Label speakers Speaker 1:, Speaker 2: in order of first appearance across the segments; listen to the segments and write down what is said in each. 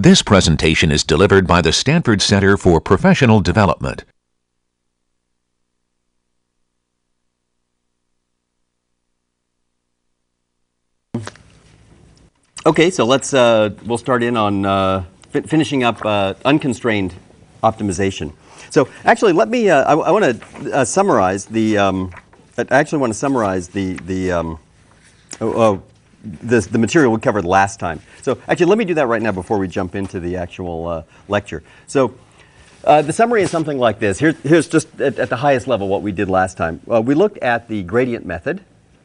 Speaker 1: This presentation is delivered by the Stanford Center for Professional Development.
Speaker 2: Okay, so we'll start in on finishing up unconstrained optimization. So actually, let me, I want to summarize the, the material we covered last time. So actually, let me do that right now before we jump into the actual lecture. So the summary is something like this. Here's just at the highest level what we did last time. We looked at the gradient method,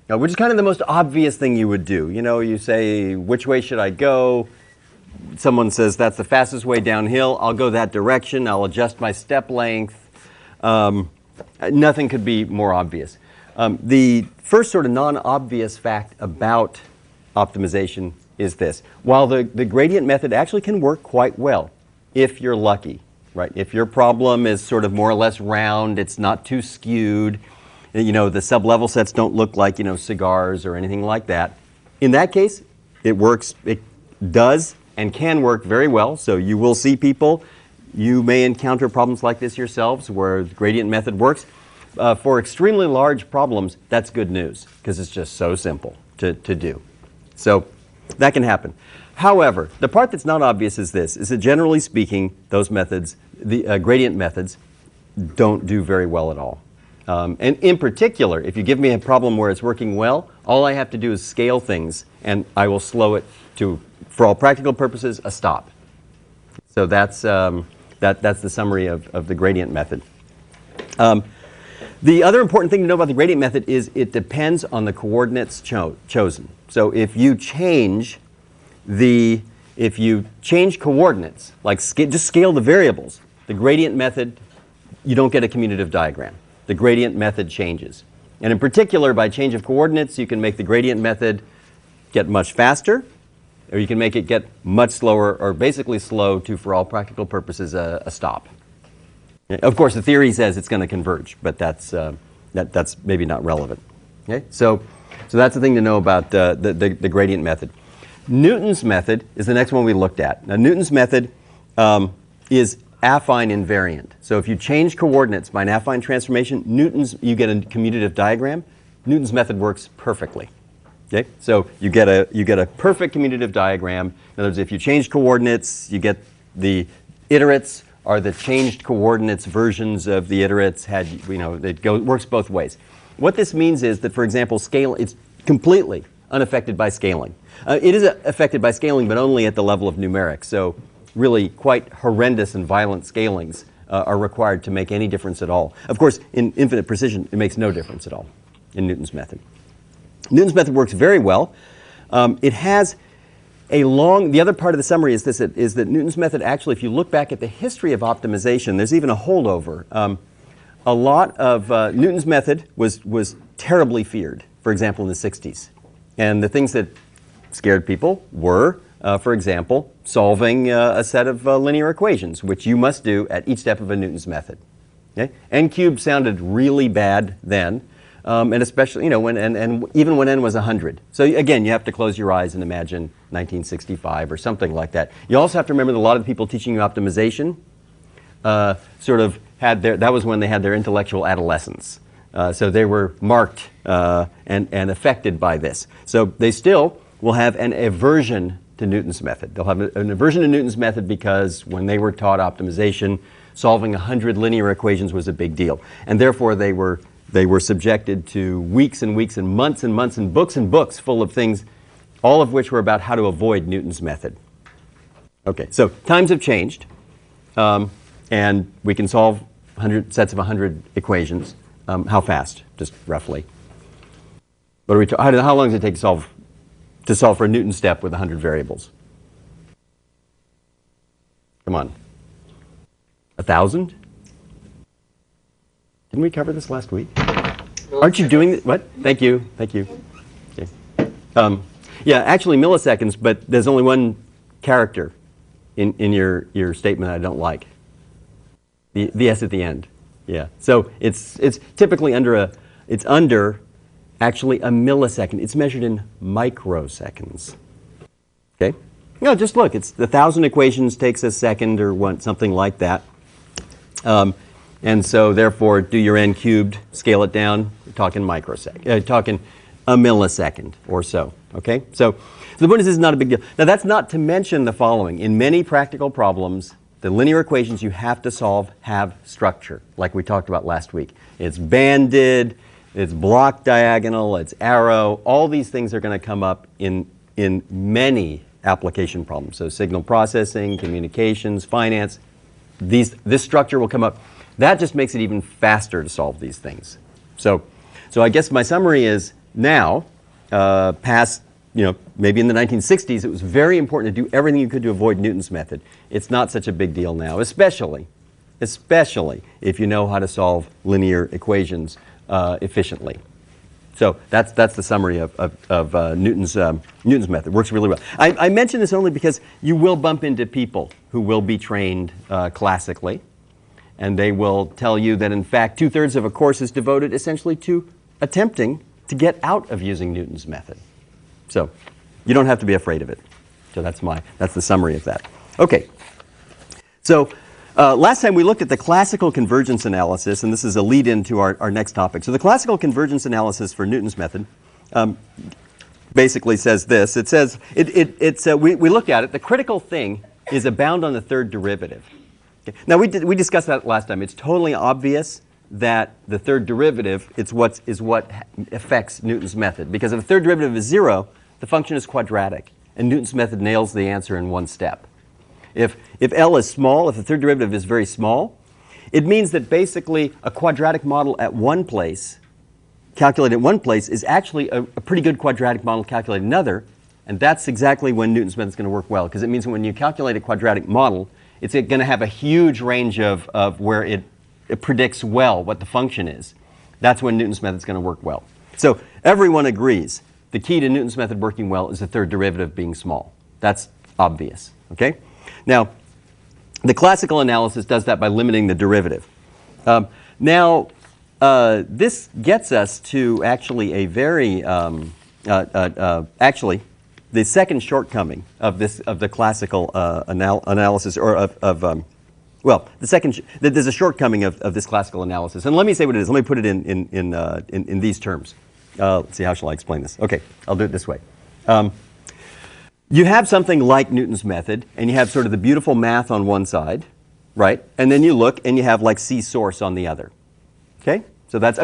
Speaker 2: which is kind of the most obvious thing you would do. You know, you say, which way should I go? Someone says, that's the fastest way downhill. I'll go that direction. I'll adjust my step length. Nothing could be more obvious. The first sort of non-obvious fact about optimization is this. While the gradient method actually can work quite well, if you're lucky, right? If your problem is sort of more or less round, it's not too skewed, you know, the sub-level sets don't look like, you know, cigars or anything like that. In that case, it works, it does and can work very well. So you will see people, you may encounter problems like this yourselves where the gradient method works. For extremely large problems, that's good news because it's just so simple to do. So that can happen. However, the part that's not obvious is this, is that generally speaking, those methods, the gradient methods, don't do very well at all. And in particular, if you give me a problem where it's working well, all I have to do is scale things and I will slow it to, for all practical purposes, a stop. So that's the summary of the gradient method. The other important thing to know about the gradient method is it depends on the coordinates chosen. So if you change coordinates, like just scale the variables, the gradient method, you don't get a commutative diagram. The gradient method changes. And in particular, by change of coordinates, you can make the gradient method get much faster, or you can make it get much slower, or basically slow to, for all practical purposes, a stop. Of course, the theory says it's going to converge, but that's maybe not relevant. Okay? So that's the thing to know about the gradient method. Newton's method is the next one we looked at. Now, Newton's method is affine invariant. So if you change coordinates by an affine transformation, you get a commutative diagram. Newton's method works perfectly. Okay? So you get a perfect commutative diagram. In other words, if you change coordinates, you get the iterates are the changed coordinates versions of the iterates. It works both ways. What this means is that, for example, it's completely unaffected by scaling. It is affected by scaling, but only at the level of numerics. So really quite horrendous and violent scalings are required to make any difference at all. Of course, in infinite precision, it makes no difference at all in Newton's method. Newton's method works very well. It has the other part of the summary is this, is that Newton's method actually, if you look back at the history of optimization, there's even a holdover. A lot of Newton's method was terribly feared, for example, in the 60s. And the things that scared people were, for example, solving a set of linear equations, which you must do at each step of a Newton's method. Okay? N cubed sounded really bad then. And especially, you know, even when n was 100. So again, you have to close your eyes and imagine 1965 or something like that. You also have to remember that a lot of the people teaching you optimization sort of that was when they had their intellectual adolescence. So they were marked and affected by this. So they still will have an aversion to Newton's method. They'll have an aversion to Newton's method because when they were taught optimization, solving 100 linear equations was a big deal. And therefore they were subjected to weeks and weeks and months and books full of things, all of which were about how to avoid Newton's method. Okay, so times have changed, and we can solve sets of 100 equations. How fast? Just roughly. How long does it take to solve for a Newton step with 100 variables? Come on. 1,000? Didn't we cover this last week? Aren't you doing what? Thank you. Thank you. Okay. Yeah, actually milliseconds, but there's only one character in your statement I don't like. The S at the end. Yeah. So it's typically under actually a millisecond. It's measured in microseconds. Okay? No, just look. It's the 1,000 equations takes a second or something like that. And so therefore, do your n cubed, scale it down, we're talking microsecond, talking a millisecond or so. Okay? So the point is, this is not a big deal. Now, that's not to mention the following. In many practical problems, the linear equations you have to solve have structure, like we talked about last week. It's banded, it's block diagonal, it's arrow. All these things are going to come up in many application problems. So signal processing, communications, finance, this structure will come up. That just makes it even faster to solve these things. So I guess my summary is now, past, maybe in the 1960s, it was very important to do everything you could to avoid Newton's method. It's not such a big deal now, especially if you know how to solve linear equations efficiently. So that's the summary of Newton's method. Works really well. I mention this only because you will bump into people who will be trained classically, and they will tell you that in fact 2/3 of a course is devoted essentially to attempting to get out of using Newton's method. So you don't have to be afraid of it. So that's the summary of that. Okay. So last time we looked at the classical convergence analysis, and this is a lead-in to our next topic. So the classical convergence analysis for Newton's method basically says this. It says, we looked at it. The critical thing is a bound on the third derivative. Okay. Now, we discussed that last time. It's totally obvious that the third derivative is what affects Newton's method. Because if the third derivative is 0, the function is quadratic. And Newton's method nails the answer in one step. If L is small, if the third derivative is very small, it means that basically a quadratic model at one place, calculated at one place, is actually a pretty good quadratic model calculated at another. And that's exactly when Newton's method is going to work well. Because it means when you calculate a quadratic model, it's going to have a huge range of where it predicts well what the function is. That's when Newton's method is going to work well. So everyone agrees the key to Newton's method working well is the third derivative being small. That's obvious. Okay? Now, the classical analysis does that by limiting the derivative. This gets us to actually a very, actually, the second shortcoming of the classical analysis, or there's a shortcoming of this classical analysis. And let me say what it is. Let me put it in these terms. Let's see, how shall I explain this? Okay, I'll do it this way. You have something like Newton's method, and you have sort of the beautiful math on one side, right? And then you look, and you have like C source on the other. Okay? So that's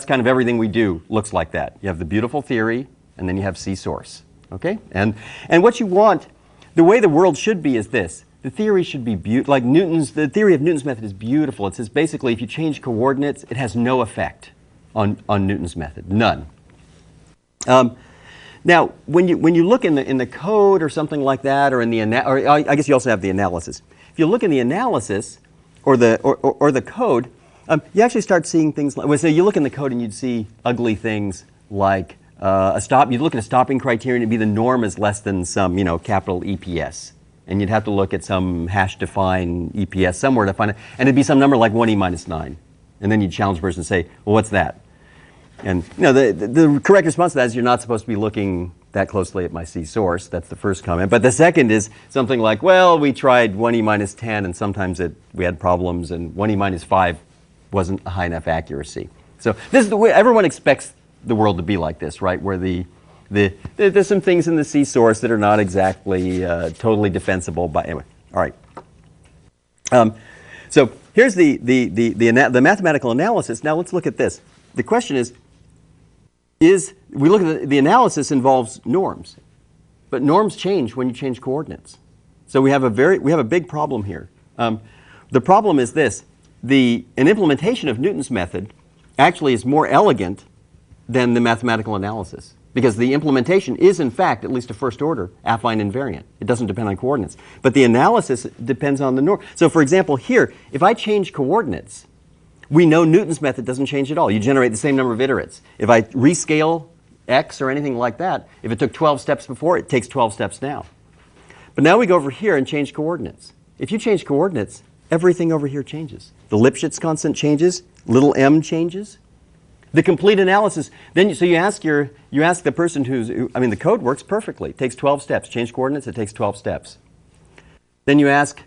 Speaker 2: kind of everything we do looks like that. You have the beautiful theory, and then you have C source. Okay? And what you want, the way the world should be is this. The theory should be like the theory of Newton's method is beautiful. It says basically if you change coordinates, it has no effect on Newton's method. None. Now, when you look in the code or something like that, or I guess you also have the analysis. If you look in the analysis or the code, you actually start seeing things like, so you look in the code and you'd see ugly things like you'd look at a stopping criterion, it'd be the norm is less than some capital EPS, and you'd have to look at some hash-defined EPS somewhere to find it, and it'd be some number like 1e minus 9, and then you'd challenge the person and say, well, what's that? And the correct response to that is you're not supposed to be looking that closely at my C source. That's the first comment. But the second is something like, well, we tried 1e minus 10, and sometimes we had problems, and 1e minus 5 wasn't a high enough accuracy. So this is the way everyone expects the world to be like this, right? Where there's some things in the C source that are not exactly totally defensible. But anyway, all right. So here's the mathematical analysis. Now let's look at this. The question is we look at the analysis involves norms, but norms change when you change coordinates. So we have a big problem here. The problem is this: an implementation of Newton's method actually is more elegant than the mathematical analysis, because the implementation is in fact at least a first order affine invariant. It doesn't depend on coordinates, but the analysis depends on the norm. So for example, here, if I change coordinates, we know Newton's method doesn't change at all. You generate the same number of iterates. If I rescale x or anything like that, if it took 12 steps before, it takes 12 steps now. But now we go over here and change coordinates. If you change coordinates, everything over here changes. The Lipschitz constant changes, little m changes. The complete analysis, then so you ask the person I mean, the code works perfectly. It takes 12 steps. Change coordinates, it takes 12 steps. Then you ask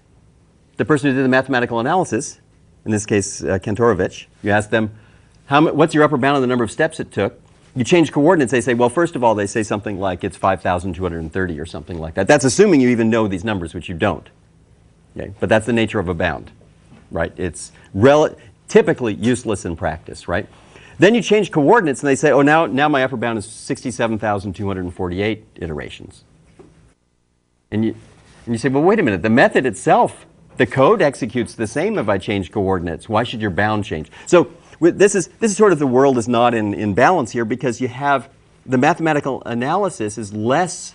Speaker 2: the person who did the mathematical analysis, in this case Kantorovich, you ask them, what's your upper bound on the number of steps it took? You change coordinates, they say, well, first of all, they say something like it's 5,230 or something like that. That's assuming you even know these numbers, which you don't. Okay? But that's the nature of a bound, right? It's typically useless in practice, right? Then you change coordinates, and they say, oh, now my upper bound is 67,248 iterations. And you say, well, wait a minute. The method itself, the code executes the same if I change coordinates. Why should your bound change? So this is sort of the world is not in balance here, because you have the mathematical analysis is less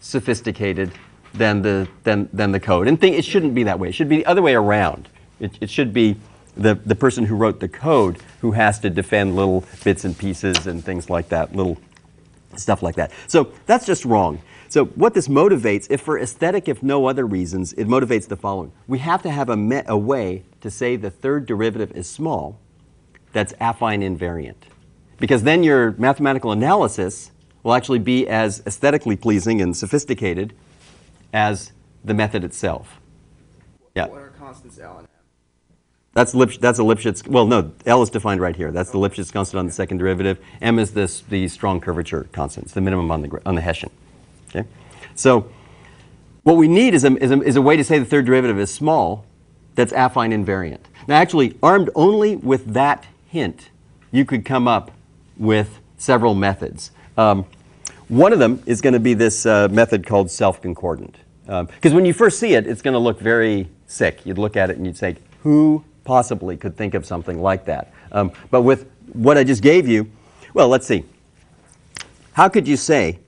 Speaker 2: sophisticated than the code. And it shouldn't be that way. It should be the other way around. It should be the person who wrote the code who has to defend little bits and pieces and things like that, little stuff like that. So that's just wrong. So what this motivates, if for aesthetic, if no other reasons, it motivates the following. We have to have a way to say the third derivative is small that's affine invariant. Because then your mathematical analysis will actually be as aesthetically pleasing and sophisticated as the method itself. Yeah.
Speaker 3: What are constants L and M?
Speaker 2: That's a Lipschitz, well, no, L is defined right here. That's the Lipschitz constant on the second derivative. M is the strong curvature constant. It's the minimum on the Hessian. Okay? So what we need is a way to say the third derivative is small that's affine invariant. Now actually, armed only with that hint, you could come up with several methods. One of them is going to be this method called self-concordant. Because when you first see it, it's going to look very sick. You'd look at it and you'd say, who possibly could think of something like that? But with what I just gave you, well, let's see. How could you say,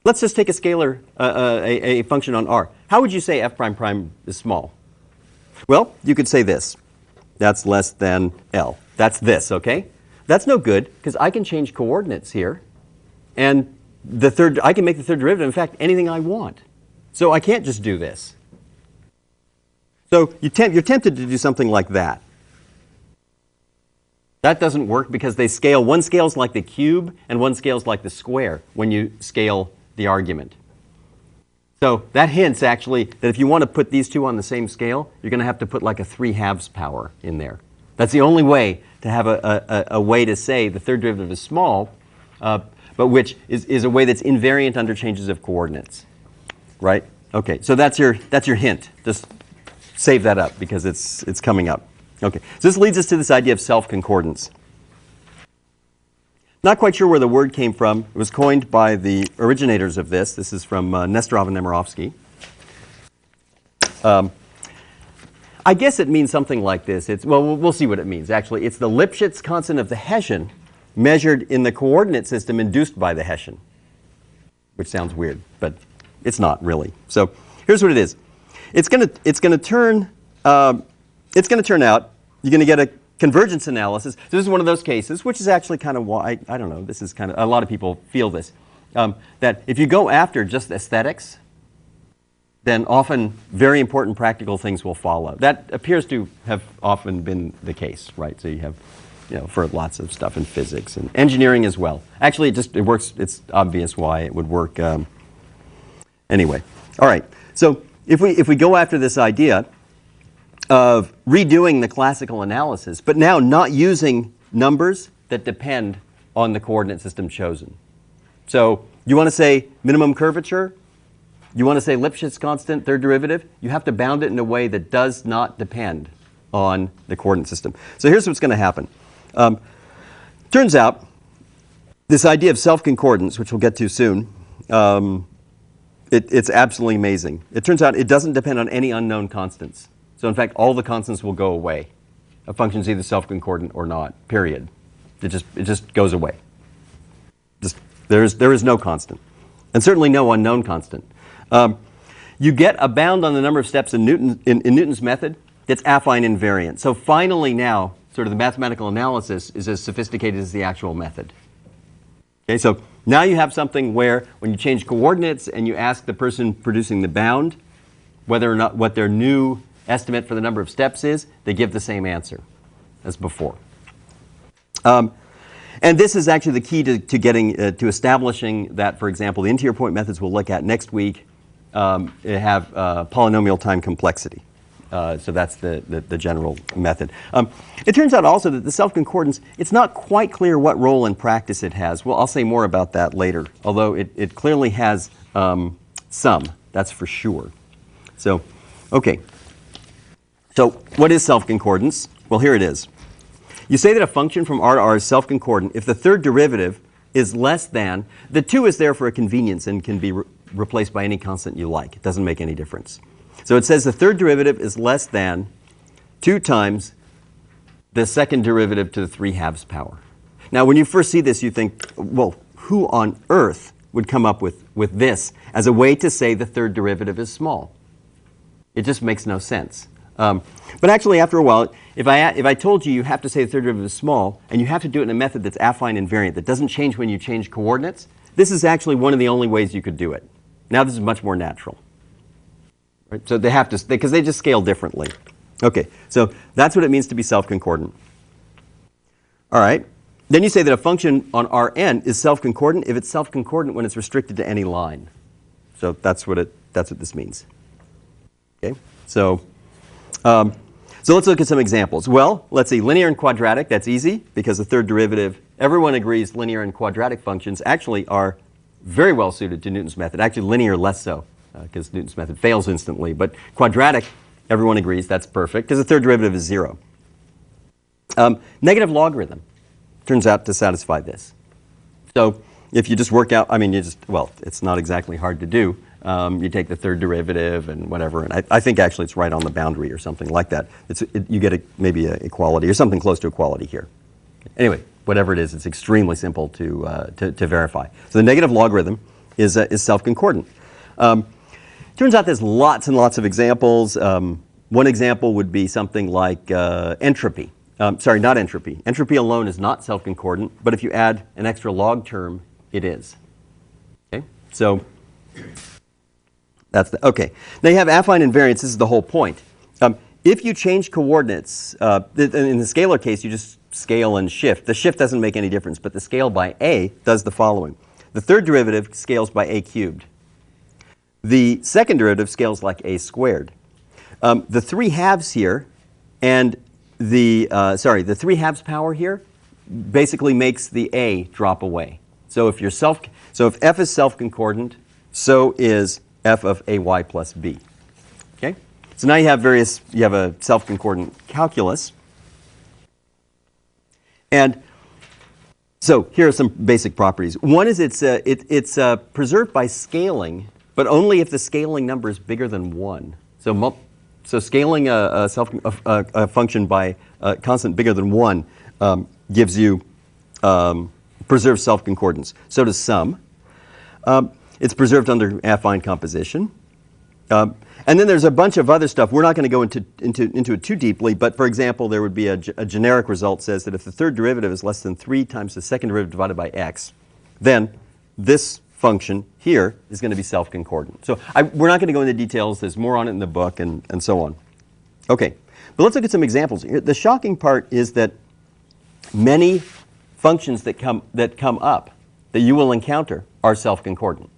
Speaker 2: let's just take a scalar, a function on R. How would you say f prime prime is small? Well, you could say this. That's less than L. That's this, okay? That's no good, because I can change coordinates here. And I can make the third derivative, in fact, anything I want. So I can't just do this. So you're tempted to do something like that. That doesn't work because they scale. One scales like the cube, and one scales like the square when you scale the argument. So that hints, actually, that if you want to put these two on the same scale, you're going to have to put like a 3/2 power in there. That's the only way to have a way to say the third derivative is small, but which is a way that's invariant under changes of coordinates. Right? Okay, so that's your hint. Just save that up because it's coming up. Okay, so this leads us to this idea of self-concordance. Not quite sure where the word came from. It was coined by the originators of this. This is from Nesterov and Nemirovsky. I guess it means something like this. Well, we'll see what it means. Actually, it's the Lipschitz constant of the Hessian measured in the coordinate system induced by the Hessian, which sounds weird, but it's not really. So here's what it is. It's going to turn out you're going to get a convergence analysis. So this is one of those cases, which is actually kind of why I don't know. This is kind of a lot of people feel this that if you go after just aesthetics, then often very important practical things will follow. That appears to have often been the case, right? So you have, for lots of stuff in physics and engineering as well. Actually, it works. It's obvious why it would work. Anyway, all right. So if we go after this idea of redoing the classical analysis, but now not using numbers that depend on the coordinate system chosen. So you want to say minimum curvature? You want to say Lipschitz constant, third derivative? You have to bound it in a way that does not depend on the coordinate system. So here's what's going to happen. Turns out this idea of self-concordance, which we'll get to soon, it's absolutely amazing. It turns out it doesn't depend on any unknown constants. So in fact, all the constants will go away. A function's either self-concordant or not, period. It just goes away. There is no constant, and certainly no unknown constant. You get a bound on the number of steps in Newton's method that's affine invariant. So finally now, sort of the mathematical analysis is as sophisticated as the actual method. Okay, so now you have something where when you change coordinates and you ask the person producing the bound whether or not what their new estimate for the number of steps is, they give the same answer as before. And this is actually the key to getting to establishing that, for example, the interior point methods we'll look at next week have polynomial time complexity. So that's the general method. It turns out also that the self-concordance, it's not quite clear what role in practice it has. Well, I'll say more about that later, although it clearly has some, that's for sure. So, okay. So what is self-concordance? Well, here it is. You say that a function from R to R is self-concordant if the third derivative is less than, the 2 is there for a convenience and can be replaced by any constant you like. It doesn't make any difference. So it says the third derivative is less than 2 times the second derivative to the 3/2 power. Now, when you first see this, you think, well, who on earth would come up with this as a way to say the third derivative is small? It just makes no sense. But actually, after a while, if I told you have to say the third derivative is small, and you have to do it in a method that's affine invariant, that doesn't change when you change coordinates, this is actually one of the only ways you could do it. Now this is much more natural. Right? So they have to, because they just scale differently. Okay, so that's what it means to be self-concordant. All right. Then you say that a function on Rn is self-concordant if it's self-concordant when it's restricted to any line. So that's what this means. Okay, so let's look at some examples. Well, let's see, linear and quadratic, that's easy because the third derivative, everyone agrees linear and quadratic functions actually are very well suited to Newton's method. Actually, linear less so because Newton's method fails instantly. But quadratic, everyone agrees that's perfect because the third derivative is 0. Negative logarithm turns out to satisfy this. So if you just work out, I mean, well, it's not exactly hard to do. You take the third derivative and whatever, and I think actually it's right on the boundary or something like that. You get maybe an equality or something close to equality here. Anyway, whatever it is, it's extremely simple to verify. So the negative logarithm is self-concordant. Turns out there's lots and lots of examples. One example would be something like entropy. Sorry, not entropy. Entropy alone is not self-concordant, but if you add an extra log term, it is. Okay, so that's okay. Now you have affine invariance. This is the whole point. If you change coordinates, in the scalar case, you just scale and shift. The shift doesn't make any difference, but the scale by a does the following. The third derivative scales by a cubed. The second derivative scales like a squared. The 3/2 here and the 3/2 power here basically makes the a drop away. So if f is self-concordant, so is f of ay plus b. Okay? So now you have a self-concordant calculus. And so here are some basic properties. One is it's preserved by scaling, but only if the scaling number is bigger than 1. So scaling a function by a constant bigger than 1 gives you preserves self-concordance. So does sum. It's preserved under affine composition. And then there's a bunch of other stuff. We're not going to go into it too deeply, but for example, there would be a generic result says that if the third derivative is less than 3 times the second derivative divided by x, then this function here is going to be self-concordant. So we're not going to go into details. There's more on it in the book and so on. Okay, but let's look at some examples. The shocking part is that many functions that come up that you will encounter are self-concordant.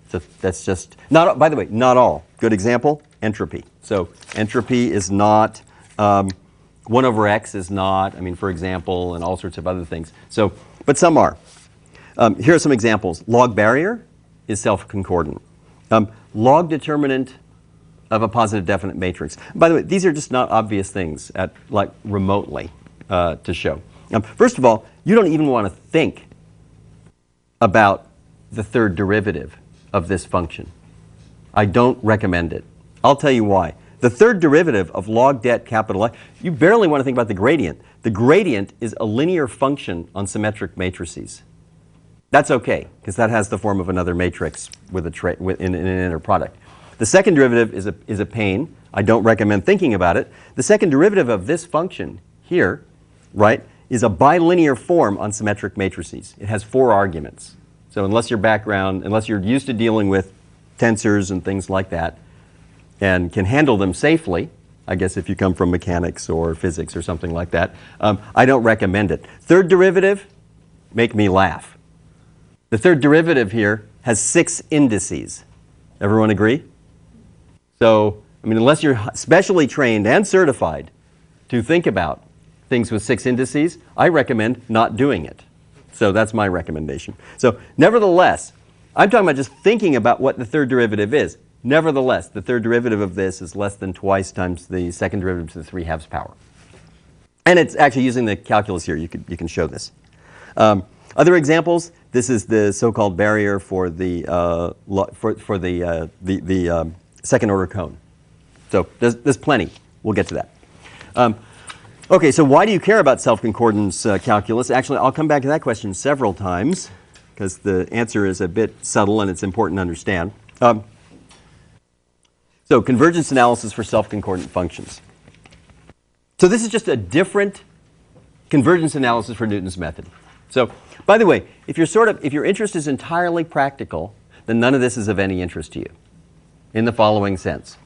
Speaker 2: So that's just, not, by the way, not all. Good example, entropy. So entropy is not, 1 over x is not, I mean, for example, and all sorts of other things. So, but some are. Here are some examples. Log barrier is self-concordant. Log determinant of a positive definite matrix. By the way, these are just not obvious things like remotely to show. First of all, you don't even want to think about the third derivative of this function. I don't recommend it. I'll tell you why. The third derivative of log det capital F, you barely want to think about the gradient. The gradient is a linear function on symmetric matrices. That's okay, because that has the form of another matrix with in an inner product. The second derivative is a pain. I don't recommend thinking about it. The second derivative of this function here, right, is a bilinear form on symmetric matrices. It has 4 arguments. So unless you're used to dealing with tensors and things like that and can handle them safely, I guess if you come from mechanics or physics or something like that. I don't recommend it. Third derivative, make me laugh. The third derivative here has 6 indices. Everyone agree? So, I mean, unless you're specially trained and certified to think about things with 6 indices, I recommend not doing it. So that's my recommendation. So nevertheless, I'm talking about just thinking about what the third derivative is. Nevertheless, the third derivative of this is less than twice times the second derivative to the 3/2 power. And it's actually using the calculus here. You can show this. Other examples, this is the so-called barrier for the, second order cone. So there's plenty. We'll get to that. Okay, so why do you care about self-concordance calculus? Actually, I'll come back to that question several times because the answer is a bit subtle and it's important to understand. So convergence analysis for self-concordant functions. So this is just a different convergence analysis for Newton's method. So, by the way, if your interest is entirely practical, then none of this is of any interest to you in the following sense.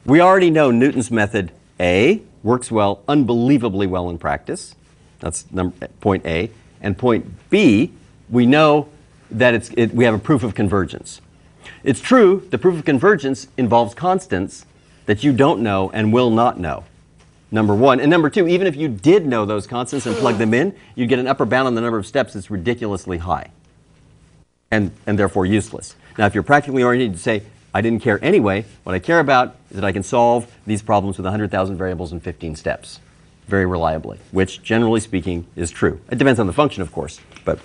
Speaker 2: We already know Newton's method A works well, unbelievably well in practice. That's point A. And point B, we know that we have a proof of convergence. It's true, the proof of convergence involves constants that you don't know and will not know. Number one. And number two, even if you did know those constants and plug them in, you'd get an upper bound on the number of steps that's ridiculously high and therefore useless. Now, if you're practically oriented, you say, I didn't care anyway. What I care about is that I can solve these problems with 100,000 variables in 15 steps very reliably, which generally speaking is true. It depends on the function, of course, but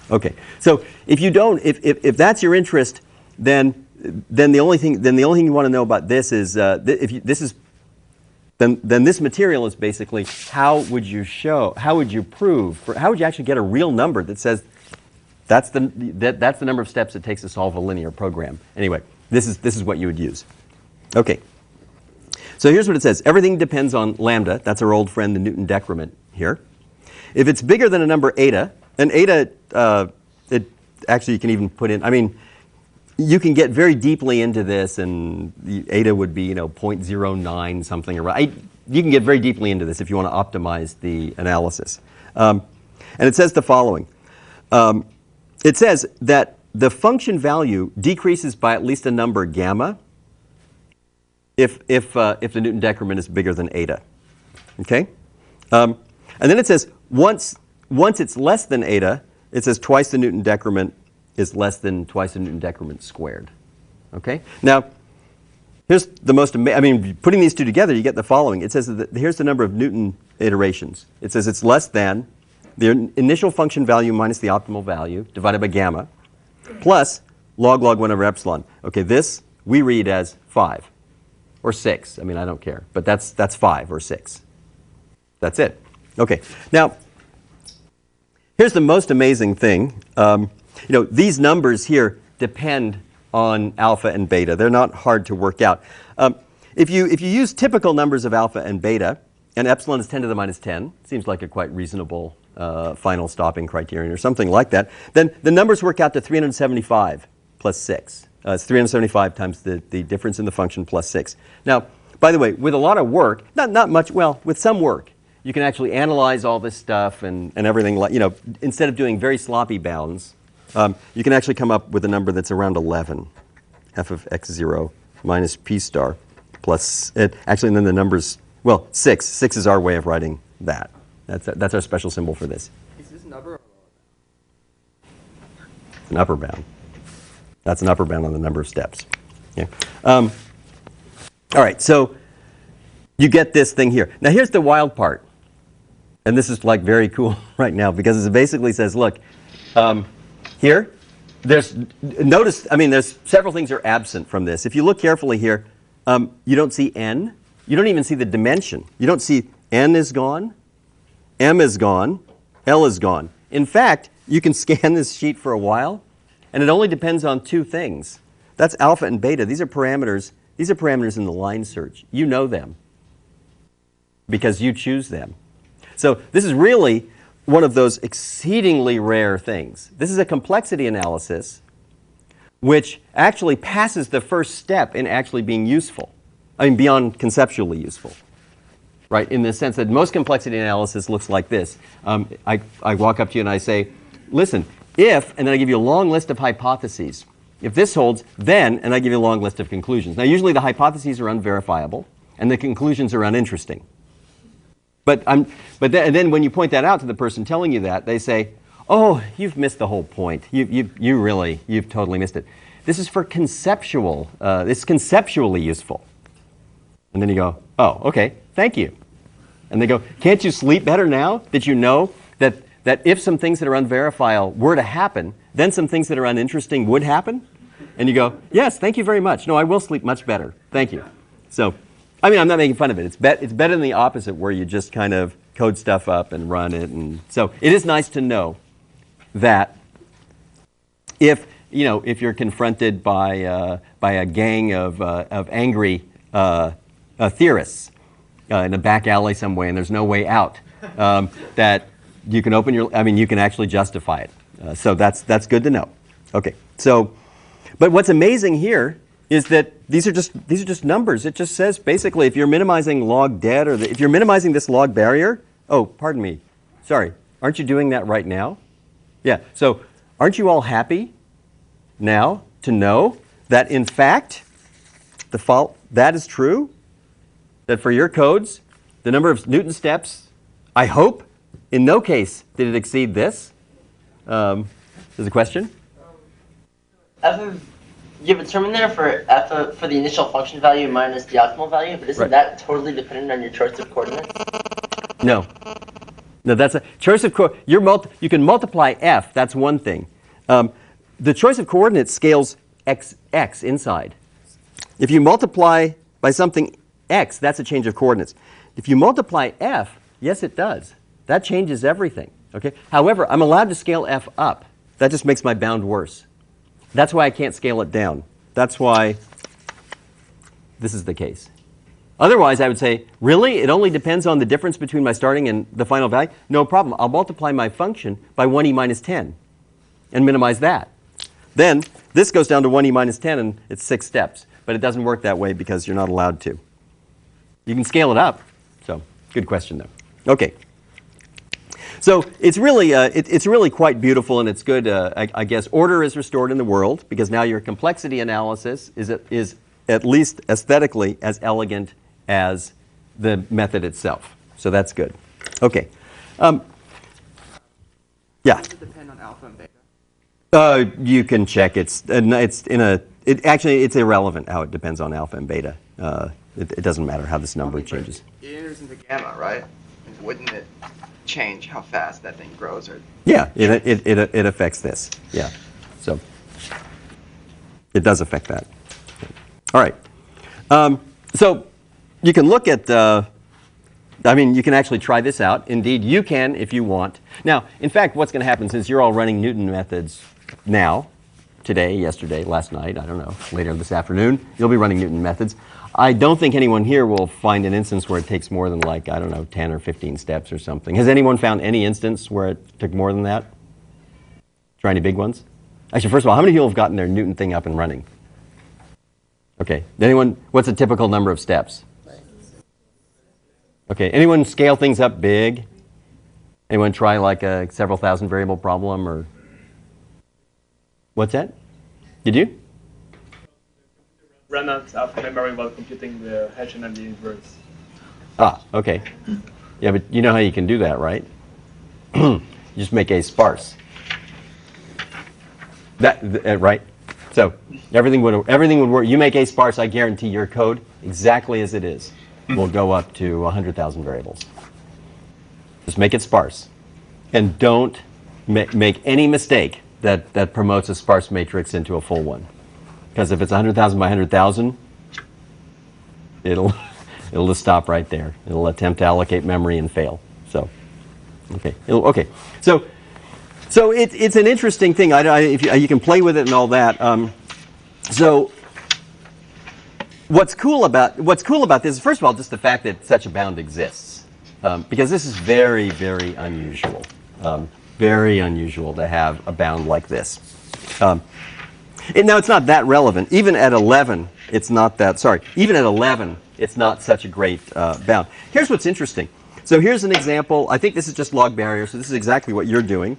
Speaker 2: okay. So if you don't, if that's your interest, then the only thing you want to know about this is then this material is basically how would you prove, how would you actually get a real number that says that's the number of steps it takes to solve a linear program. Anyway, this is what you would use. Okay. So here's what it says. Everything depends on lambda. That's our old friend, the Newton decrement here. If it's bigger than a number eta, and eta, actually you can even put in, I mean, you can get very deeply into this, and the eta would be, 0.09 something. You can get very deeply into this if you want to optimize the analysis. And it says the following. It says that the function value decreases by at least a number gamma if the Newton decrement is bigger than eta. Okay? And then it says once it's less than eta, it says twice the Newton decrement is less than twice the Newton decrement squared. Okay? Now, here's the most amazing, I mean, putting these two together, you get the following. It says that here's the number of Newton iterations. It says it's less than the initial function value minus the optimal value divided by gamma plus log 1 over epsilon. Okay, this we read as 5 or 6. I mean, I don't care, but that's 5 or 6. That's it. Okay. Now, here's the most amazing thing. These numbers here depend on alpha and beta. They're not hard to work out. If you use typical numbers of alpha and beta, and epsilon is 10 to the minus 10, seems like a quite reasonable final stopping criterion or something like that, then the numbers work out to 375 plus 6. It's 375 times the difference in the function plus 6. Now, by the way, with a lot of work, not much, well, with some work, you can actually analyze all this stuff and everything, like, instead of doing very sloppy bounds, you can actually come up with a number that's around 11, f of x0 minus p star plus, actually, and then the numbers, well, 6. 6 is our way of writing that. That's our special symbol for this.
Speaker 3: Is this an upper or lower bound?
Speaker 2: An upper bound. That's an upper bound on the number of steps. Yeah. All right, so you get this thing here. Now, here's the wild part. And this is like very cool right now because it basically says, look, here, notice, I mean, there's several things are absent from this. If you look carefully here, you don't see n. You don't even see the dimension. You don't see n is gone, m is gone, l is gone. In fact, you can scan this sheet for a while, and it only depends on 2 things. That's alpha and beta. These are parameters in the line search. You know them because you choose them. So this is really one of those exceedingly rare things. This is a complexity analysis which actually passes the first step in actually being useful. I mean, beyond conceptually useful, right? In the sense that most complexity analysis looks like this. I walk up to you and I say, listen, if, and then I give you a long list of hypotheses. If this holds, then, and I give you a long list of conclusions. Now, usually the hypotheses are unverifiable, and the conclusions are uninteresting. But then when you point that out to the person telling you that, they say, oh, you've missed the whole point. You've totally missed it. This is for conceptual, it's conceptually useful. And then you go, oh, okay, thank you. And they go, can't you sleep better now that you know that if some things that are unverifiable were to happen, then some things that are uninteresting would happen? And you go, yes, thank you very much. No, I will sleep much better. Thank you. So, I mean, I'm not making fun of it. It's better than the opposite, where you just kind of code stuff up and run it. And so it is nice to know that if you're confronted by a gang of angry theorists in a back alley somewhere and there's no way out, that you can you can actually justify it. So that's good to know. Okay. So, but what's amazing here is that these are just numbers. It just says basically if you're minimizing log dead, or if you're minimizing this log barrier. Oh, pardon me. Sorry. Aren't you doing that right now? Yeah. So aren't you all happy now to know that in fact that is true? That for your codes, the number of Newton steps, I hope, in no case did it exceed this. There's a question?
Speaker 3: You have a term in there for f for the initial function value minus the optimal value, but isn't that totally dependent on your choice of coordinates?
Speaker 2: No. No, that's a choice of you can multiply f. That's one thing. The choice of coordinates scales x inside. If you multiply by something x, that's a change of coordinates. If you multiply f, yes, it does. That changes everything. Okay. However, I'm allowed to scale f up. That just makes my bound worse. That's why I can't scale it down. That's why this is the case. Otherwise, I would say, really? It only depends on the difference between my starting and the final value? No problem. I'll multiply my function by 1e minus 10 and minimize that. Then this goes down to 1e minus 10, and it's 6 steps. But it doesn't work that way because you're not allowed to. You can scale it up. So good question, though. OK. So it's really quite beautiful, and it's good. I guess order is restored in the world because now your complexity analysis is at least aesthetically as elegant as the method itself. So that's good. OK. Yeah.
Speaker 4: Does it depend on alpha and beta?
Speaker 2: You can check. It's irrelevant how it depends on alpha and beta. It doesn't matter how this number changes.
Speaker 4: It enters into gamma, right? Wouldn't it change how fast that thing grows? Or
Speaker 2: yeah, it affects this. Yeah, so it does affect that. All right. So you can look at. You can actually try this out. Indeed, you can if you want. Now, in fact, what's going to happen, since you're all running Newton methods now, today, yesterday, last night, I don't know, later this afternoon, you'll be running Newton methods. I don't think anyone here will find an instance where it takes more than, like, I don't know, 10 or 15 steps or something. Has anyone found any instance where it took more than that? Try any big ones? Actually, first of all, how many people have gotten their Newton thing up and running? Okay. Anyone, what's a typical number of steps? Okay. Anyone scale things up big? Anyone try like a several thousand variable problem or? What's that? Did you?
Speaker 5: Run out of memory while computing the hash and the inverse.
Speaker 2: Ah, okay. Yeah, but you know how you can do that, right? You just make a sparse. Right? So everything would work. You make a sparse, I guarantee your code, exactly as it is, will go up to 100,000 variables. Just make it sparse. And don't make any mistake that promotes a sparse matrix into a full one. Because if it's 100,000 by 100,000, it'll just stop right there. It'll attempt to allocate memory and fail. So, okay. Okay. So it's an interesting thing. You can play with it and all that. So what's cool about this is, first of all, just the fact that such a bound exists, because this is very, very unusual. Very unusual to have a bound like this. Now, it's not that relevant. Even at 11, it's not that, sorry, even at 11, it's not such a great bound. Here's what's interesting. So here's an example. I think this is just log barrier, so this is exactly what you're doing.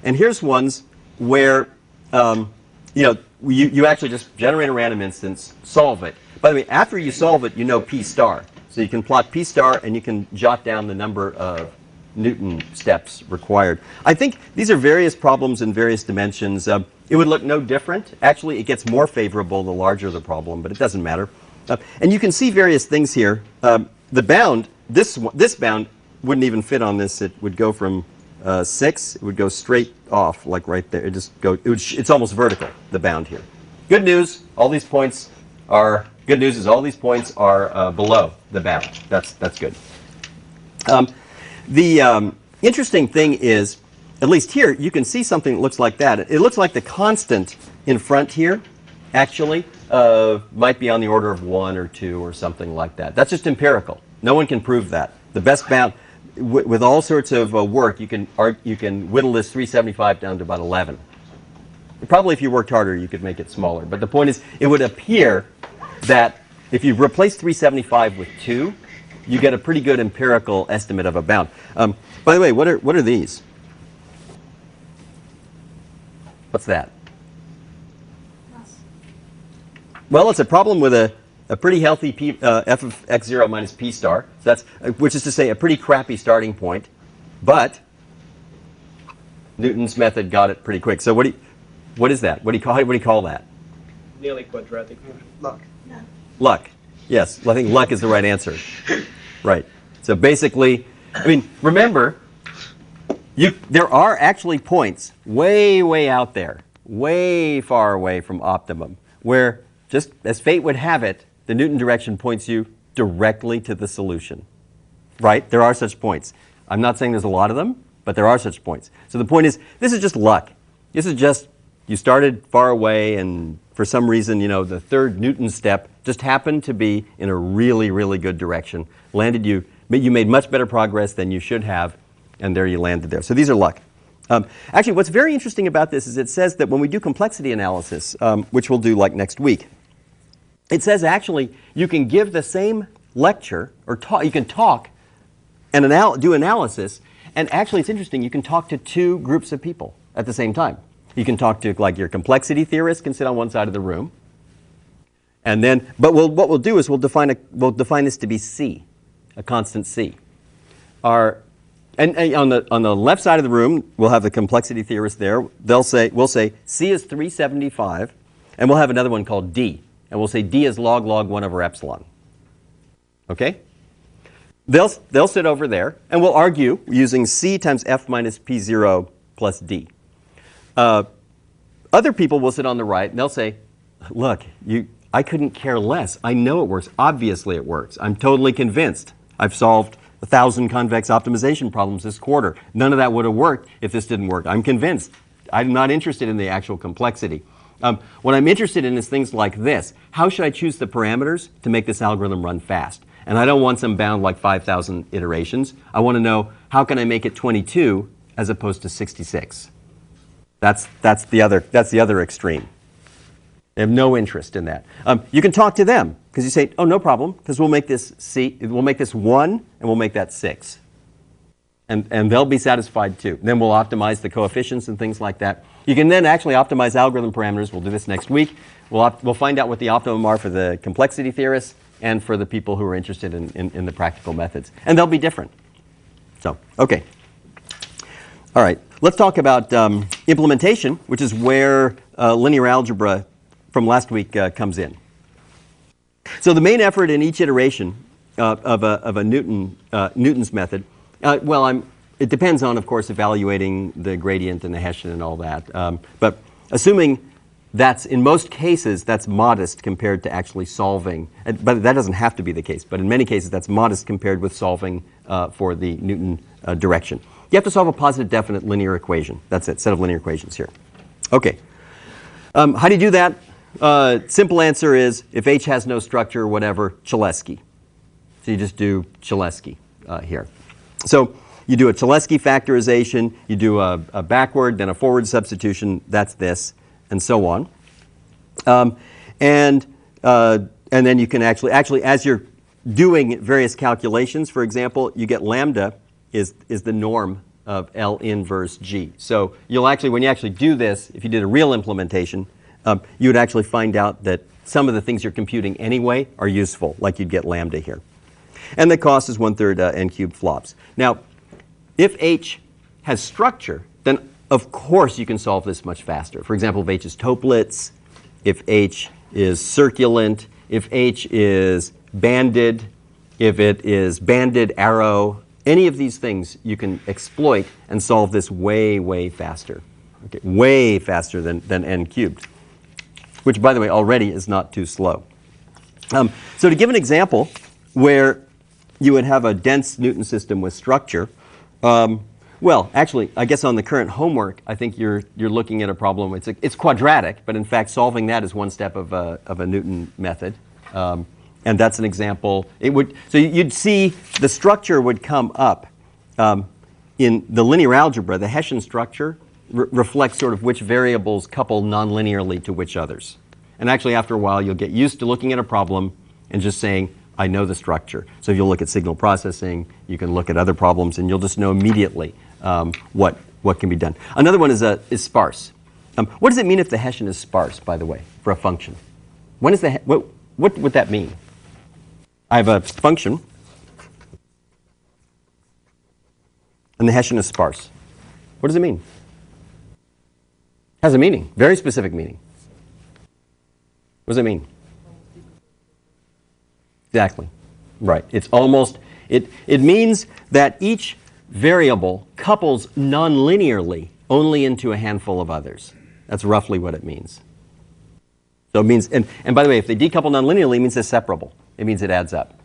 Speaker 2: And here's ones where, you actually just generate a random instance, solve it. By the way, after you solve it, you know P star. So you can plot P star and you can jot down the number of Newton steps required. I think these are various problems in various dimensions. It would look no different. Actually, it gets more favorable the larger the problem, but it doesn't matter. And you can see various things here. The bound, this bound wouldn't even fit on this. It would go from 6. It would go straight off, like right there. It's almost vertical, the bound here. Good news, all these points are, good news is all these points are below the bound. That's good. The interesting thing is, at least here, you can see something that looks like that. It looks like the constant in front here, actually, might be on the order of 1 or 2 or something like that. That's just empirical. No one can prove that. The best bound, with all sorts of work, you can whittle this 375 down to about 11. Probably if you worked harder, you could make it smaller. But the point is, it would appear that if you replace 375 with 2, you get a pretty good empirical estimate of a bound. By the way, what are these? What's that? Well, it's a problem with a pretty healthy f of x0 minus p star. So that's, which is to say, a pretty crappy starting point. But Newton's method got it pretty quick. So what is that? What do you call that?
Speaker 5: Nearly quadratic.
Speaker 4: Luck.
Speaker 2: Luck. Yes, I think luck is the right answer. Right. So basically, I mean, remember, there are actually points way, way out there, way far away from optimum, where just as fate would have it, the Newton direction points you directly to the solution. Right? There are such points. I'm not saying there's a lot of them, but there are such points. So the point is, this is just luck. This is just, you started far away, and for some reason, the third Newton step just happened to be in a really, really good direction. You made much better progress than you should have, and there you landed there. So these are luck. Actually, what's very interesting about this is it says that when we do complexity analysis, which we'll do like next week, it says actually you can give the same lecture, or you can talk and do analysis, and actually it's interesting, you can talk to 2 groups of people at the same time. You can talk to, like, your complexity theorist can sit on one side of the room, and then, but what we'll do is we'll define this to be C, a constant C. And on the left side of the room, we'll have the complexity theorist there. We'll say C is 375, and we'll have another one called D, and we'll say D is log 1 over epsilon. Okay? They'll sit over there, and we'll argue using C times F minus P0 plus D. Other people will sit on the right, and they'll say, look, I couldn't care less. I know it works. Obviously it works. I'm totally convinced. I've solved 1,000 convex optimization problems this quarter. None of that would have worked if this didn't work. I'm convinced. I'm not interested in the actual complexity. What I'm interested in is things like this. How should I choose the parameters to make this algorithm run fast? And I don't want some bound like 5,000 iterations. I want to know, how can I make it 22 as opposed to 66? That's the other extreme. They have no interest in that. You can talk to them, because you say, oh, no problem, because we'll make this 1, and we'll make that 6. And they'll be satisfied too. Then we'll optimize the coefficients and things like that. You can then actually optimize algorithm parameters. We'll do this next week. We'll find out what the optimum are for the complexity theorists and for the people who are interested in the practical methods. And they'll be different. So, okay. All right. Let's talk about implementation, which is where linear algebra from last week comes in. So the main effort in each iteration of a Newton's method, it depends on, of course, evaluating the gradient and the Hessian and all that. But assuming that's, in most cases, that's modest compared to actually solving. But that doesn't have to be the case. But in many cases, that's modest compared with solving for the Newton direction. You have to solve a positive definite linear equation. That's it, set of linear equations here. Okay. How do you do that? Simple answer is, if H has no structure or whatever, Cholesky. So you just do Cholesky here. So you do a Cholesky factorization, you do a backward, then a forward substitution, that's this, and so on. And then you can actually, as you're doing various calculations, for example, you get lambda is the norm of L inverse G. So you'll actually, when you actually do this, if you did a real implementation, you would actually find out that some of the things you're computing anyway are useful, like you'd get lambda here. And the cost is 1/3 n cubed flops. Now, if H has structure, then of course you can solve this much faster. For example, if H is toplets, if H is circulant, if H is banded, if it is banded arrow, any of these things you can exploit and solve this way, way faster. Okay, way faster than n cubed, which, by the way, already is not too slow. So to give an example where you would have a dense Newton system with structure, well, actually, I guess on the current homework, I think you're looking at a problem. It's quadratic, but in fact, solving that is one step of a Newton method. And that's an example. So you'd see the structure would come up in the linear algebra. The Hessian structure reflects sort of which variables couple nonlinearly to which others. And actually, after a while, you'll get used to looking at a problem and just saying, I know the structure. So if you'll look at signal processing, you can look at other problems, and you'll just know immediately what can be done. Another one is sparse. What does it mean if the Hessian is sparse, by the way, for a function? What would that mean? I have a function, and the Hessian is sparse. What does it mean? It has a meaning, very specific meaning. What does it mean? Exactly. Right. It's almost, it means that each variable couples nonlinearly only into a handful of others. That's roughly what it means. So it means, and by the way, if they decouple nonlinearly, it means they're separable. It means it adds up.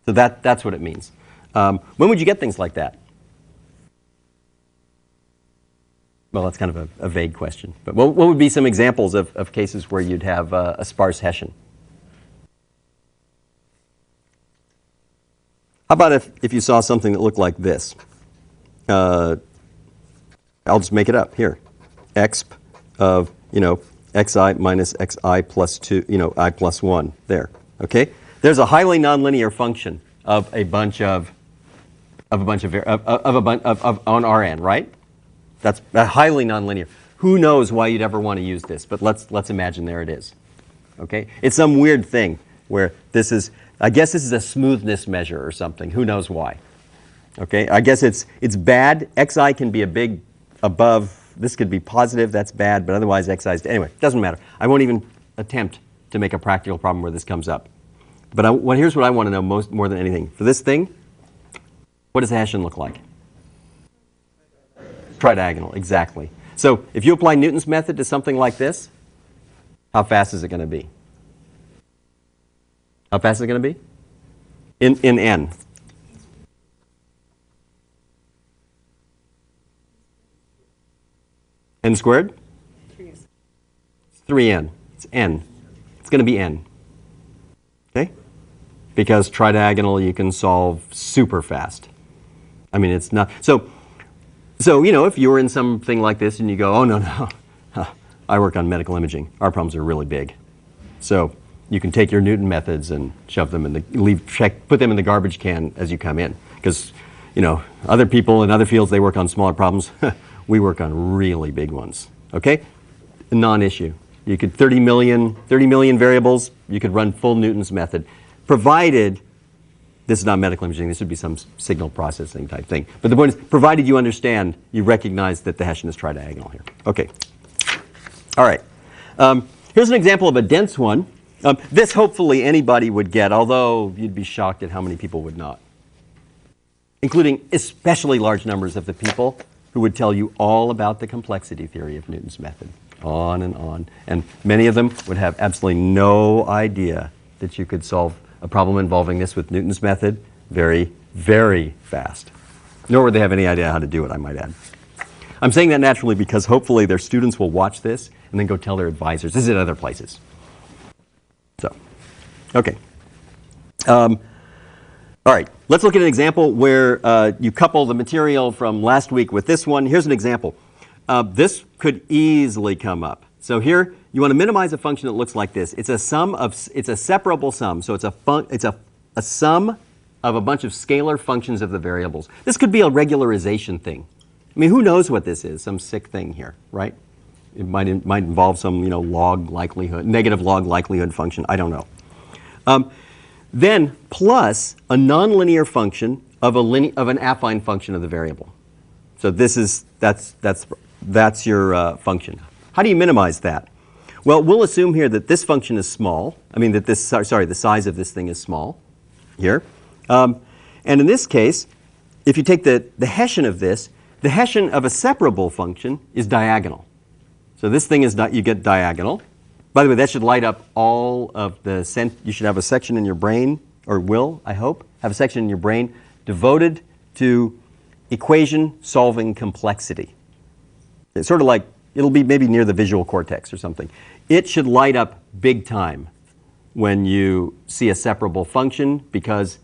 Speaker 2: So that's what it means. When would you get things like that? Well, that's kind of a vague question. But what would be some examples of cases where you'd have a sparse Hessian? How about if you saw something that looked like this? I'll just make it up here. Exp of, xi minus xi plus 2, I plus 1 there. Okay? There's a highly nonlinear function of a bunch of on Rn, right? That's highly nonlinear. Who knows why you'd ever want to use this? But let's imagine there it is. Okay? It's some weird thing where this is, I guess this is a smoothness measure or something. Who knows why? Okay? I guess it's bad. Xi can be a big above. This could be positive. That's bad. But otherwise, xi is, anyway, doesn't matter. I won't even attempt to make a practical problem where this comes up. But here's what I want to know more than anything. For this thing, what does the Hessian look like? Tridiagonal, exactly. So if you apply Newton's method to something like this, how fast is it going to be? How fast is it going to be? In n. N squared? It's 3n. It's n. It's going to be n. Okay? Because tridiagonal you can solve super fast. I mean, it's not. So if you were in something like this and you go, oh, no, I work on medical imaging. Our problems are really big. So you can take your Newton methods and shove them in put them in the garbage can as you come in. Because, other people in other fields, they work on smaller problems. We work on really big ones. Okay? A non-issue. You could 30 million variables, you could run full Newton's method, provided this is not medical imaging, this would be some signal processing type thing. But the point is, provided you understand, you recognize that the Hessian is tridiagonal here. Okay. All right. Here's an example of a dense one. This hopefully anybody would get, although you'd be shocked at how many people would not. Including especially large numbers of the people who would tell you all about the complexity theory of Newton's method. On and on. And many of them would have absolutely no idea that you could solve a problem involving this with Newton's method very, very fast. Nor would they have any idea how to do it, I might add. I'm saying that naturally because hopefully their students will watch this and then go tell their advisors. This is at other places. So, okay. All right, let's look at an example where you couple the material from last week with this one. Here's an example. This could easily come up. So here, you want to minimize a function that looks like this. It's a separable sum. So it's a sum of a bunch of scalar functions of the variables. This could be a regularization thing. I mean, who knows what this is? Some sick thing here, right? It might involve some, log likelihood, negative log likelihood function. I don't know. Then plus a nonlinear function of an affine function of the variable. So that's your function. How do you minimize that? Well, we'll assume here that this function is small. I mean that the size of this thing is small here. And in this case, if you take the Hessian of this, the Hessian of a separable function is diagonal. So this thing is you get diagonal. By the way, that should light up all of you should have a section in your brain, or will, I hope, have a section in your brain devoted to equation solving complexity. It's sort of like, it'll be maybe near the visual cortex or something. It should light up big time when you see a separable function, because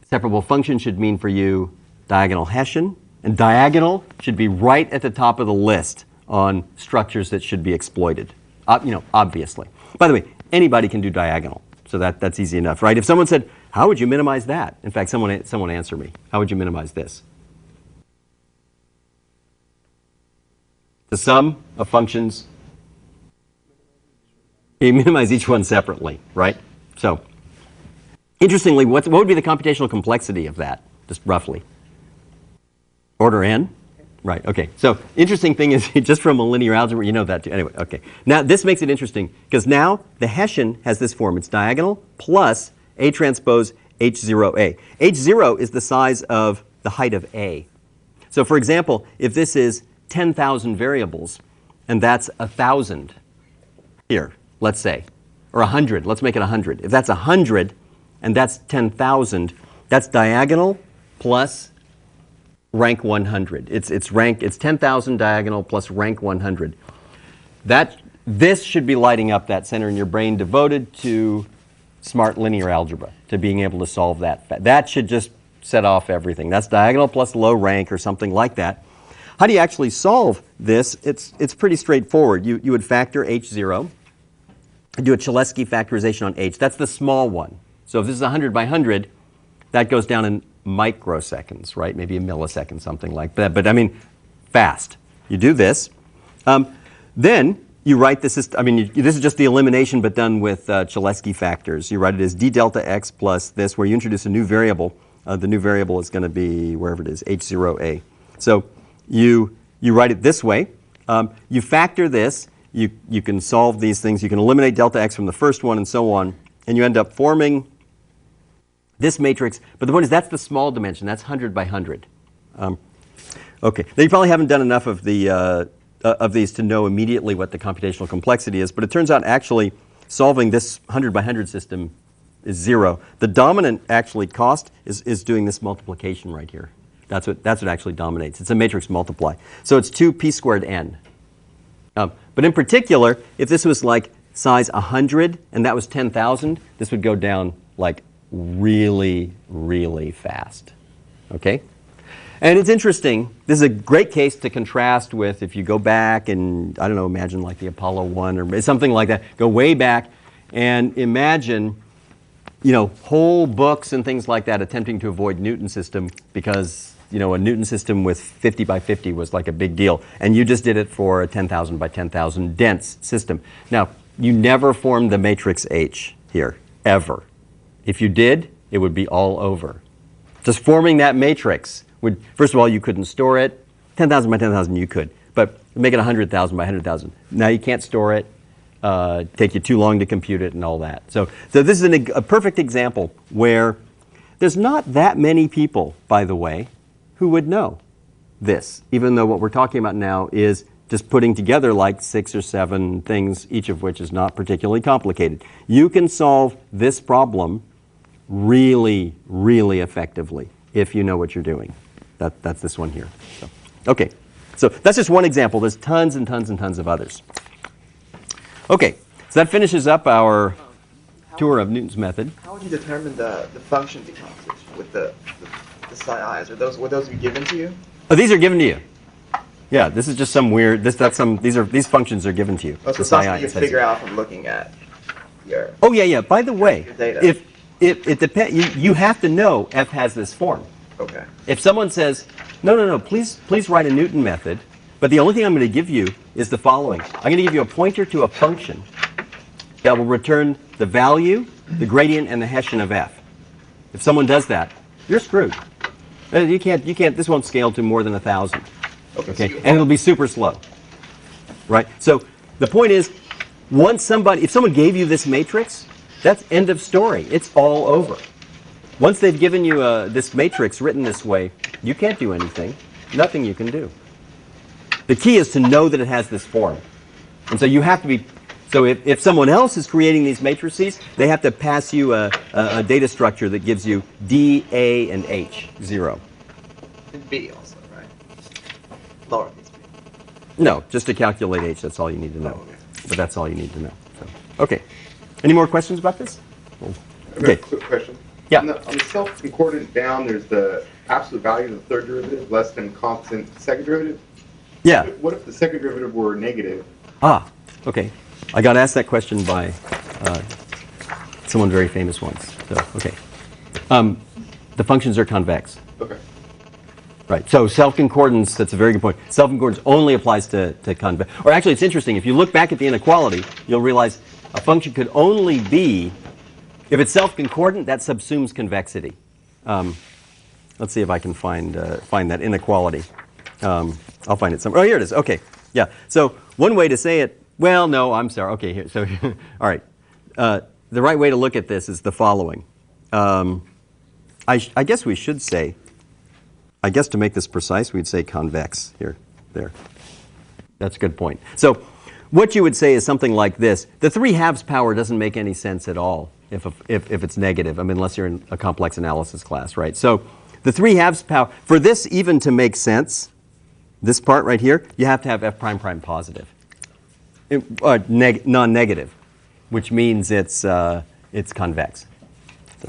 Speaker 2: separable function should mean for you diagonal Hessian, and diagonal should be right at the top of the list on structures that should be exploited, obviously. By the way, anybody can do diagonal, so that's easy enough, right? If someone said, how would you minimize that? In fact, someone answer me. How would you minimize this? The sum of functions, you minimize each one separately, right? So, interestingly, what would be the computational complexity of that, just roughly? Order n? Right, okay. So, interesting thing is, just from a linear algebra, you know that too. Anyway, okay. Now, this makes it interesting, because now the Hessian has this form. It's diagonal plus A transpose H0A. H0 is the size of the height of A. So, for example, if this is 10,000 variables, and that's 1,000 here, let's say, or 100. Let's make it 100. If that's 100 and that's 10,000, that's diagonal plus rank 100. It's 10,000 diagonal plus rank 100. This should be lighting up that center in your brain devoted to smart linear algebra, to being able to solve that. That should just set off everything. That's diagonal plus low rank or something like that. How do you actually solve this? It's pretty straightforward. You would factor H0, do a Cholesky factorization on H. That's the small one. So if this is 100 by 100, that goes down in microseconds, right? Maybe a millisecond, something like that. But I mean, fast. You do this. Then you write this. This is just the elimination, but done with Cholesky factors. You write it as d delta x plus this, where you introduce a new variable. The new variable is going to be wherever it is, H0A. So you write it this way. You factor this. You can solve these things. You can eliminate delta x from the first one and so on. And you end up forming this matrix. But the point is, that's the small dimension. That's 100 by 100. Okay. Now, you probably haven't done enough of these to know immediately what the computational complexity is. But it turns out actually solving this 100 by 100 system is 0. The dominant actually cost is doing this multiplication right here. That's what actually dominates. It's a matrix multiply. So it's 2 p squared n. But in particular, if this was like size 100 and that was 10,000, this would go down like really, really fast. Okay? And it's interesting. This is a great case to contrast with if you go back and, I don't know, imagine like the Apollo 1 or something like that. Go way back and imagine, whole books and things like that attempting to avoid Newton's system because a Newton system with 50 by 50 was like a big deal. And you just did it for a 10,000 by 10,000 dense system. Now, you never formed the matrix H here, ever. If you did, it would be all over. Just forming that matrix would, first of all, you couldn't store it. 10,000 by 10,000 you could. But make it 100,000 by 100,000. Now you can't store it. Take you too long to compute it and all that. So this is a perfect example where there's not that many people, by the way, who would know this, even though what we're talking about now is just putting together like 6 or 7 things, each of which is not particularly complicated. You can solve this problem really, really effectively if you know what you're doing. That's this one here. So, okay, so that's just one example. There's tons and tons and tons of others. Okay, so that finishes up our tour of Newton's method.
Speaker 4: How would you determine the function decomposition with the psi i's? Would those be given to you?
Speaker 2: Oh, these are given to you. Yeah, this is just some weird. These functions are given to you.
Speaker 4: Oh, so
Speaker 2: The
Speaker 4: it's
Speaker 2: psi
Speaker 4: not
Speaker 2: I
Speaker 4: something you
Speaker 2: and psi
Speaker 4: figure
Speaker 2: z.
Speaker 4: out from looking at your.
Speaker 2: Oh yeah, yeah. By the way,
Speaker 4: Your data.
Speaker 2: if it depends, you have to know f has this form.
Speaker 4: Okay.
Speaker 2: If someone says, no, please write a Newton method, but the only thing I'm going to give you is the following. I'm going to give you a pointer to a function that will return the value, the gradient, and the Hessian of f. If someone does that, you're screwed. You can't. This won't scale to more than 1,000. Okay, and it'll be super slow. Right. So the point is, if someone gave you this matrix, that's end of story. It's all over. Once they've given you this matrix written this way, you can't do anything. Nothing you can do. The key is to know that it has this form. And so you have to be, so if someone else is creating these matrices, they have to pass you a data structure that gives you D, A, and H, 0.
Speaker 4: And B also, right? Lowercase b.
Speaker 2: No, just to calculate H, that's all you need to know.
Speaker 4: Oh, okay.
Speaker 2: But that's all you need to know. So, okay. Any more questions about this?
Speaker 6: Okay. Quick question.
Speaker 2: Yeah.
Speaker 6: On the self-concordant down, there's the absolute value of the third derivative less than constant second derivative.
Speaker 2: Yeah.
Speaker 6: What if the second derivative were negative?
Speaker 2: Ah, okay. I got asked that question by someone very famous once. So, okay. The functions are convex.
Speaker 6: Okay.
Speaker 2: Right. So self-concordance, that's a very good point. Self-concordance only applies to convex. Or actually, it's interesting. If you look back at the inequality, you'll realize a function could only be, if it's self-concordant, that subsumes convexity. Let's see if I can find that inequality. I'll find it somewhere. Oh, here it is. Okay. Yeah. So one way to say it, well, no, I'm sorry. Okay, here. So, all right. The right way to look at this is the following. I guess we should say, I guess to make this precise, we'd say convex here, there. That's a good point. So what you would say is something like this. The 3/2 power doesn't make any sense at all if it's negative. I mean, unless you're in a complex analysis class, right? So the 3/2 power, for this even to make sense, this part right here, you have to have f prime prime positive. Non-negative, which means it's convex. So.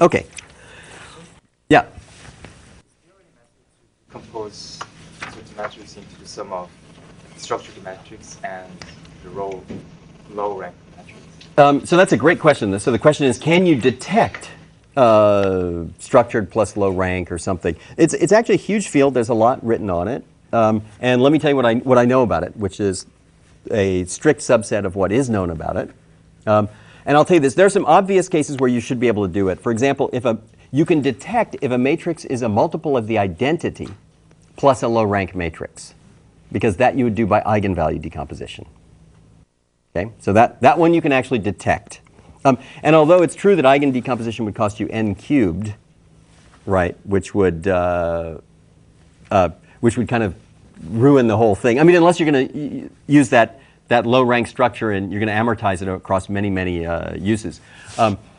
Speaker 2: Okay. Yeah.
Speaker 7: Compose certain matrix into the sum of structured matrix and the low rank matrix?
Speaker 2: So that's a great question. So the question is, can you detect structured plus low rank or something? It's actually a huge field. There's a lot written on it. And let me tell you what I know about it, which is a strict subset of what is known about it. And I'll tell you this, there are some obvious cases where you should be able to do it. For example, you can detect if a matrix is a multiple of the identity plus a low rank matrix, because that you would do by eigenvalue decomposition. Okay, so that one you can actually detect. And although it's true that eigen decomposition would cost you n cubed, right, which would kind of ruin the whole thing. I mean, unless you're going to use that low rank structure and you're going to amortize it across many uses.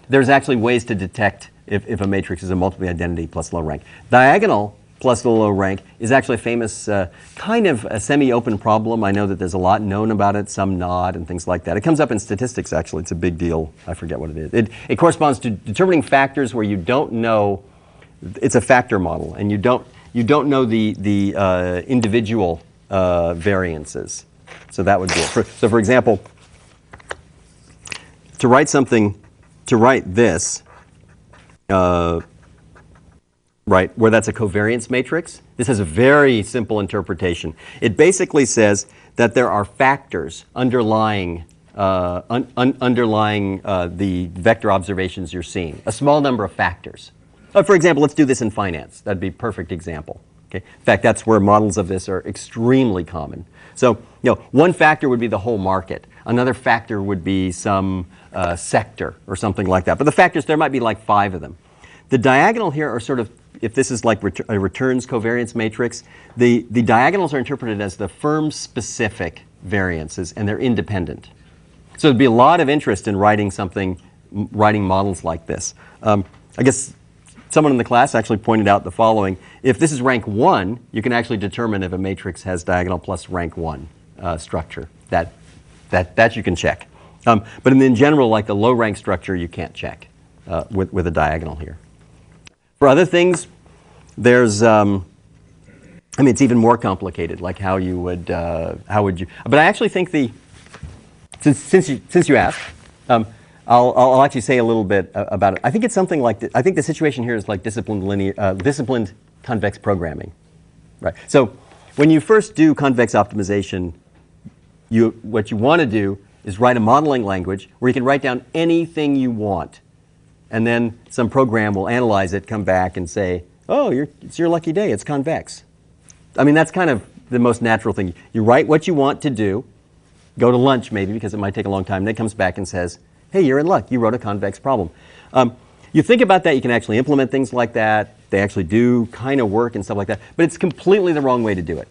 Speaker 2: There's actually ways to detect if a matrix is a multiple identity plus low rank. Diagonal plus the low rank is actually a famous kind of a semi-open problem. I know that there's a lot known about it, some not, and things like that. It comes up in statistics, actually. It's a big deal. I forget what it is. It corresponds to determining factors where you don't know. It's a factor model, and you don't know the individual variances. So that would be it. So for example, to write this, right, where that's a covariance matrix, this has a very simple interpretation. It basically says that there are factors underlying the vector observations you're seeing, a small number of factors. For example, let's do this in finance. That'd be a perfect example. Okay? In fact, that's where models of this are extremely common. So, one factor would be the whole market. Another factor would be some sector or something like that. But the factors, there might be like 5 of them. The diagonal here are sort of, if this is like a returns covariance matrix, the diagonals are interpreted as the firm-specific variances, and they're independent. So there'd be a lot of interest in writing models like this. I guess someone in the class actually pointed out the following. If this is rank 1, you can actually determine if a matrix has diagonal plus rank 1 structure. That you can check. But in general, like the low rank structure, you can't check with a diagonal here. For other things, there's I mean, it's even more complicated, like how would you, but I actually think since you asked, I'll actually say a little bit about it. I think it's something like, I think the situation here is like disciplined convex programming, right? So when you first do convex optimization, what you want to do is write a modeling language where you can write down anything you want. And then some program will analyze it, come back and say, oh, it's your lucky day, it's convex. I mean, that's kind of the most natural thing. You write what you want to do, go to lunch maybe because it might take a long time, and then it comes back and says, hey, you're in luck, you wrote a convex problem. You think about that, you can actually implement things like that. They actually do kind of work and stuff like that. But it's completely the wrong way to do it.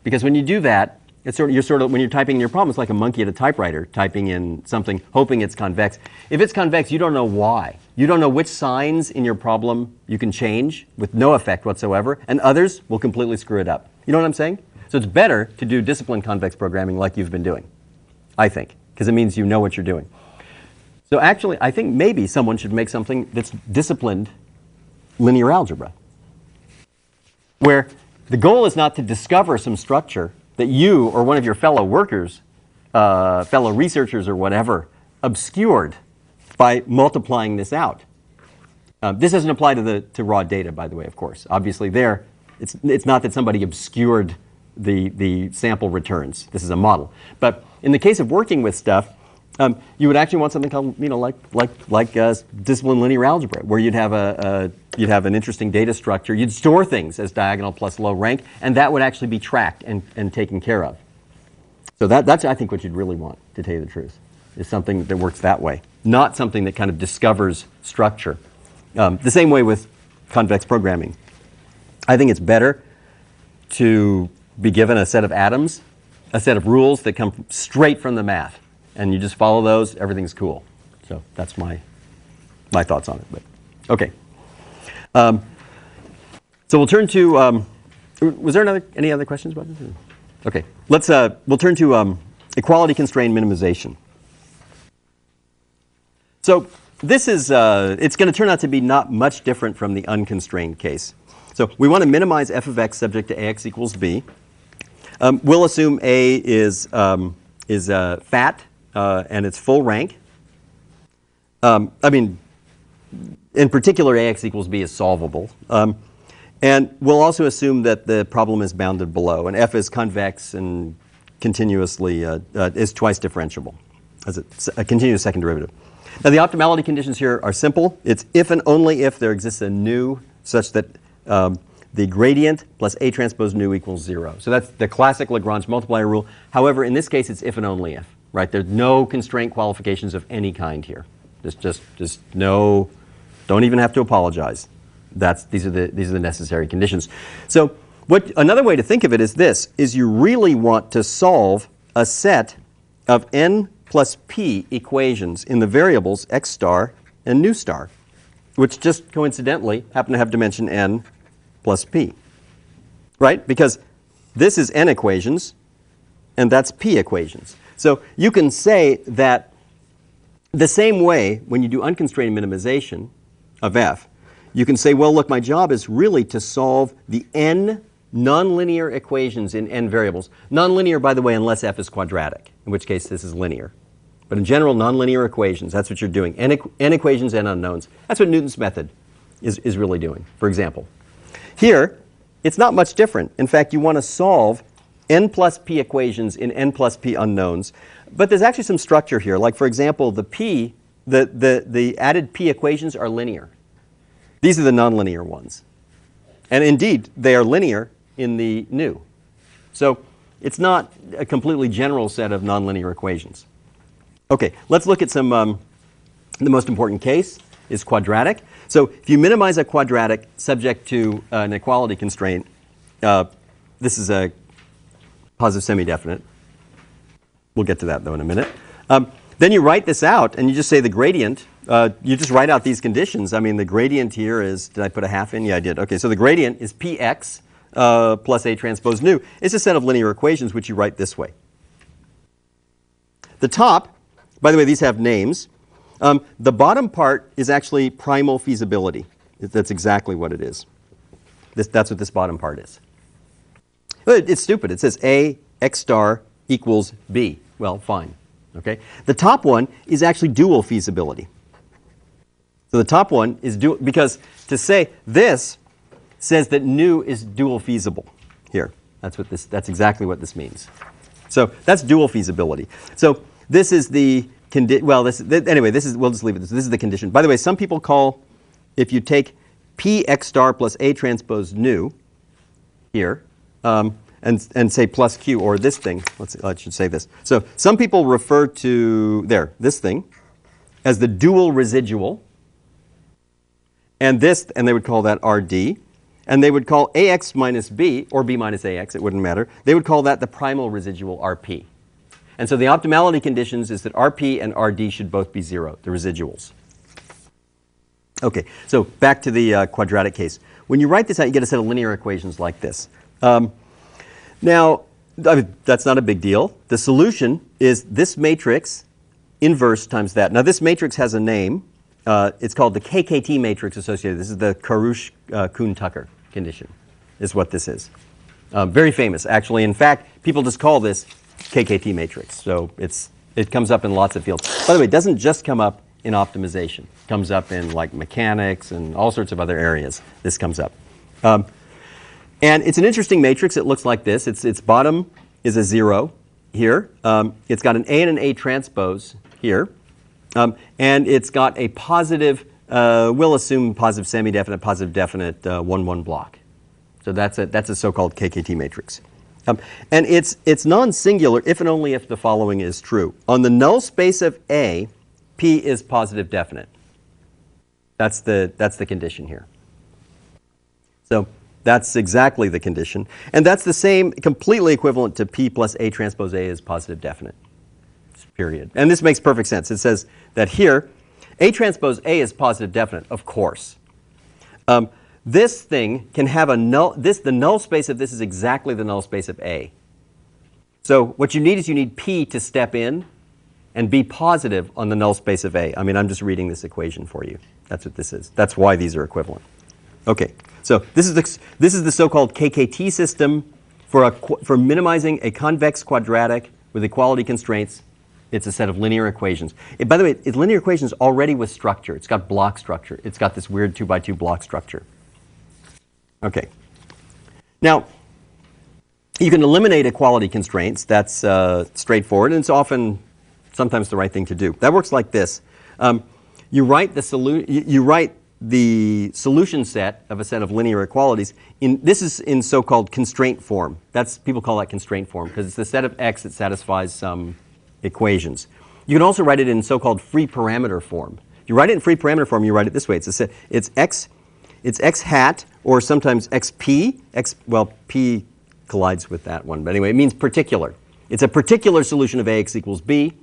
Speaker 2: Because when you do that, when you're typing in your problem, it's like a monkey at a typewriter typing in something, hoping it's convex. If it's convex, you don't know why. You don't know which signs in your problem you can change with no effect whatsoever, and others will completely screw it up. You know what I'm saying? So it's better to do disciplined convex programming like you've been doing, I think, because it means you know what you're doing. So actually, I think maybe someone should make something that's disciplined linear algebra, where the goal is not to discover some structure that you or one of your fellow workers, fellow researchers or whatever, obscured by multiplying this out. This doesn't apply to raw data, by the way, of course. Obviously there, it's not that somebody obscured the sample returns. This is a model. But in the case of working with stuff, you would actually want something called, like disciplined linear algebra, where you'd have an interesting data structure. You'd store things as diagonal plus low rank, and that would actually be tracked and taken care of. So that's, I think, what you'd really want, to tell you the truth, is something that works that way, not something that kind of discovers structure. The same way with convex programming. I think it's better to be given a set of atoms, a set of rules that come straight from the math. And you just follow those, everything's cool. So that's my thoughts on it. But okay. So we'll turn to, was there any other questions about this? Okay. We'll turn to equality constrained minimization. So this is, it's going to turn out to be not much different from the unconstrained case. So we want to minimize f of x subject to ax equals b. We'll assume A is fat. And it's full rank. I mean, in particular, ax equals b is solvable. And we'll also assume that the problem is bounded below, and f is convex and continuously is twice differentiable as a continuous second derivative. Now, the optimality conditions here are simple. It's if and only if there exists a nu such that the gradient plus A transpose nu equals 0. So that's the classic Lagrange multiplier rule. However, in this case, it's if and only if. Right? There's no constraint qualifications of any kind here. Just no, don't even have to apologize. These are the necessary conditions. So another way to think of it is this, is you really want to solve a set of n plus p equations in the variables x star and nu star, which just coincidentally happen to have dimension n plus p. Right? Because this is n equations and that's p equations. So you can say that the same way when you do unconstrained minimization of f, you can say, well, look, my job is really to solve the n nonlinear equations in n variables. Nonlinear, by the way, unless f is quadratic, in which case this is linear. But in general, nonlinear equations, that's what you're doing. N equations, n unknowns. That's what Newton's method is really doing, for example. Here, it's not much different. In fact, you want to solve n plus p equations in n plus p unknowns. But there's actually some structure here. Like, for example, the added p equations are linear. These are the nonlinear ones. And indeed, they are linear in the nu. So it's not a completely general set of nonlinear equations. Okay, let's look at some, the most important case is quadratic. So if you minimize a quadratic subject to an equality constraint, this is a positive semidefinite. We'll get to that, though, in a minute. Then you write this out, and you just say the gradient. You just write out these conditions. I mean, the gradient here is, did I put a half in? Yeah, I did. Okay, so the gradient is px plus A transpose nu. It's a set of linear equations, which you write this way. The top, by the way, these have names. The bottom part is actually primal feasibility. That's exactly what it is. That's what this bottom part is. Well, it's stupid. It says A x star equals B. Well, fine. Okay. The top one is actually dual feasibility. So the top one is dual, because to say this says that nu is dual feasible here. That's exactly what this means. So that's dual feasibility. So this is the well, anyway, we'll just leave it. This is the condition. By the way, some people call, if you take P x star plus A transpose nu here, and say plus Q, or this thing, I should say this. So some people refer to, this thing, as the dual residual, and they would call that RD, and they would call AX minus B, or B minus AX, it wouldn't matter, they would call that the primal residual RP. And so the optimality conditions is that RP and RD should both be 0, the residuals. Okay, so back to the quadratic case. When you write this out, you get a set of linear equations like this. Now, that's not a big deal. The solution is this matrix inverse times that. Now, this matrix has a name. It's called the KKT matrix associated. This is the Karush-Kuhn-Tucker condition, is what this is. Very famous, actually. In fact, people just call this KKT matrix. So it comes up in lots of fields. By the way, it doesn't just come up in optimization. It comes up in like mechanics and all sorts of other areas. This comes up. And it's an interesting matrix. It looks like this. Its bottom is a 0 here. It's got an A and an A transpose here. And it's got a positive, we'll assume positive semi-definite, positive definite 1-1 block. So that's a so-called KKT matrix. And it's non-singular if and only if the following is true. On the null space of A, P is positive definite. That's the condition here. So that's exactly the condition. And that's the same, completely equivalent to P plus A transpose A is positive definite. Period. And this makes perfect sense. It says that here, A transpose A is positive definite, of course. This thing can have a null, the null space of this is exactly the null space of A. So what you need is you need P to step in and be positive on the null space of A. I mean, I'm just reading this equation for you. That's what this is. That's why these are equivalent. Okay, so this is the so-called KKT system for minimizing a convex quadratic with equality constraints. It's a set of linear equations. By the way, it's linear equations already with structure. It's got block structure. It's got this weird 2x2 block structure. Okay. Now, you can eliminate equality constraints. That's straightforward, and it's sometimes the right thing to do. That works like this. You write the solution set of a set of linear equalities. This is in so-called constraint form. People call that constraint form because it's the set of x that satisfies some equations. You can also write it in so-called free parameter form. If you write it in free parameter form, you write it this way. It's x hat, or sometimes xp. Well, p collides with that one, but anyway, it means particular. It's a particular solution of ax equals b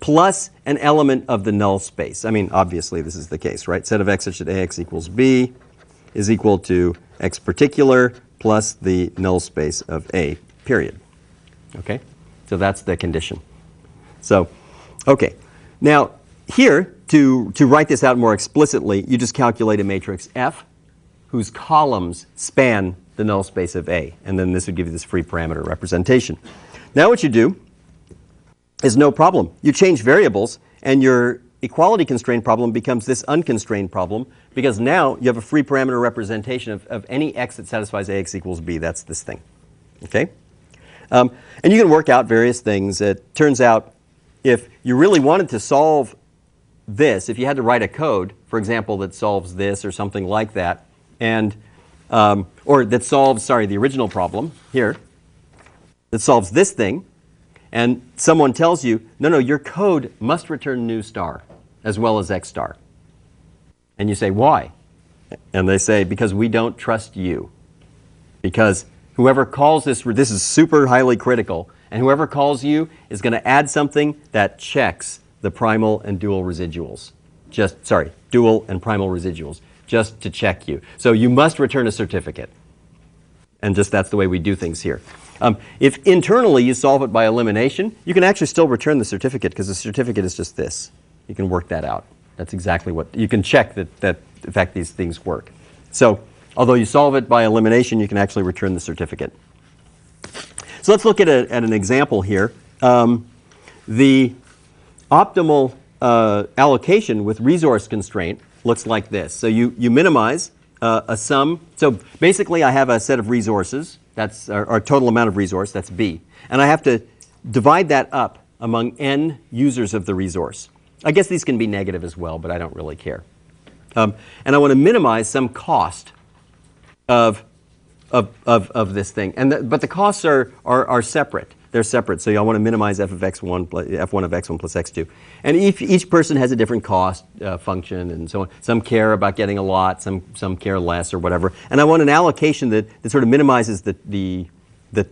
Speaker 2: plus an element of the null space. I mean, obviously this is the case, right? Set of x such that ax equals b is equal to x particular plus the null space of a, period. Okay? So that's the condition. So, okay. Now, here, to write this out more explicitly, you just calculate a matrix F whose columns span the null space of A. And then this would give you this free parameter representation. Now what you do is no problem. You change variables, and your equality constraint problem becomes this unconstrained problem, because now you have a free parameter representation of any x that satisfies ax equals b. That's this thing. Okay? And you can work out various things. It turns out if you really wanted to solve this, if you had to write a code, for example, that solves this or something like that, and or that solves, the original problem here, that solves this thing, and someone tells you, no, your code must return nu star as well as x star. And you say, why? And they say, because we don't trust you. Because whoever calls this is super highly critical, and whoever calls you is going to add something that checks the primal and dual residuals. Dual and primal residuals, just to check you. So you must return a certificate. And just that's the way we do things here. If internally you solve it by elimination, you can actually still return the certificate, because the certificate is just this. You can work that out. That's exactly what, you can check that in fact these things work. So although you solve it by elimination, you can actually return the certificate. So let's look at an example here. The optimal allocation with resource constraint looks like this. So you minimize a sum. So basically I have a set of resources. That's our total amount of resource. That's B. And I have to divide that up among n users of the resource. I guess these can be negative as well, but I don't really care. And I want to minimize some cost of this thing. But the costs are separate. They're separate. So I want to minimize f of x1, f1 of x1 plus x2. And each person has a different cost function and so on. Some care about getting a lot, some care less or whatever. And I want an allocation that sort of minimizes the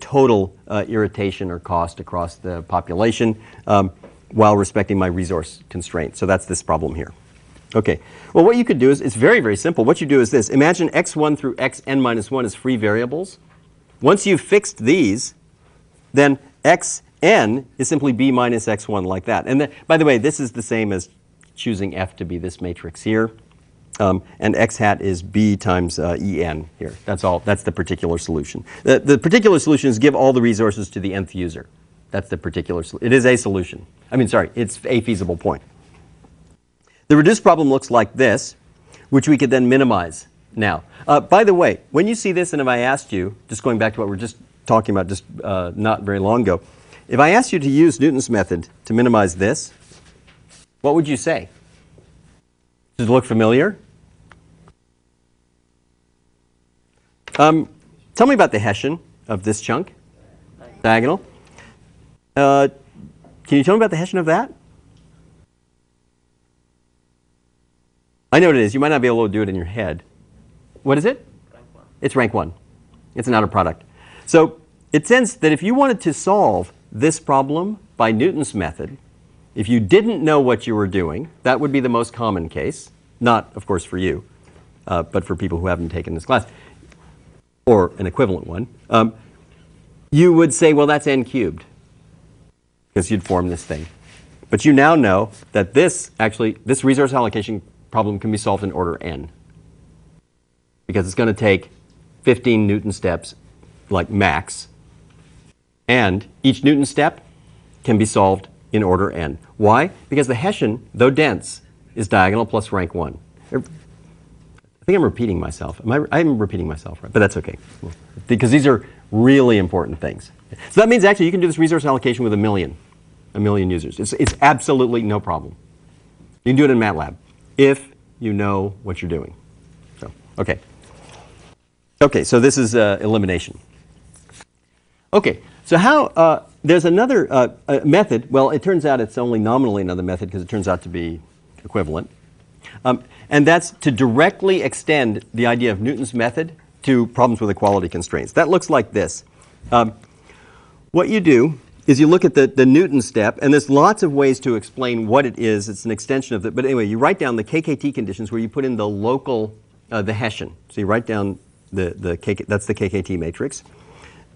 Speaker 2: total irritation or cost across the population while respecting my resource constraint. So that's this problem here. Okay. Well, what you could do is, it's very, very simple. What you do is this. Imagine x1 through xn minus 1 as free variables. Once you've fixed these, then xn is simply b minus x1 like that. And by the way, this is the same as choosing f to be this matrix here. And x hat is b times en here. That's all. That's the particular solution. The particular solution is give all the resources to the nth user. That's the particular solution. It is a solution. I mean, sorry, it's a feasible point. The reduced problem looks like this, which we could then minimize now. By the way, when you see this, and if I asked you, just going back to what we were just talking about just not very long ago, if I asked you to use Newton's method to minimize this, what would you say? Does it look familiar? Tell me about the Hessian of this chunk, diagonal. Can you tell me about the Hessian of that? I know what it is. You might not be able to do it in your head. What is it?
Speaker 3: Rank 1.
Speaker 2: It's rank 1. It's an outer product. So it says that if you wanted to solve this problem by Newton's method, if you didn't know what you were doing, that would be the most common case. Not, of course, for you, but for people who haven't taken this class, or an equivalent one. You would say, well, that's n cubed, because you'd form this thing. But you now know that this resource allocation problem can be solved in order n, because it's going to take 15 Newton steps, like max, and each Newton step can be solved in order n. Why? Because the Hessian, though dense, is diagonal plus rank 1. I think I'm repeating myself. I'm repeating myself, right? But that's okay, because these are really important things. So that means actually you can do this resource allocation with a million users. It's absolutely no problem. You can do it in MATLAB if you know what you're doing. So, okay. Okay, so this is elimination. Okay, so how, there's another method. Well, it turns out it's only nominally another method because it turns out to be equivalent. And that's to directly extend the idea of Newton's method to problems with equality constraints. That looks like this. What you do is you look at the Newton step, and there's lots of ways to explain what it is. It's an extension of it. But anyway, you write down the KKT conditions where you put in the local, the Hessian. So you write down that's the KKT matrix.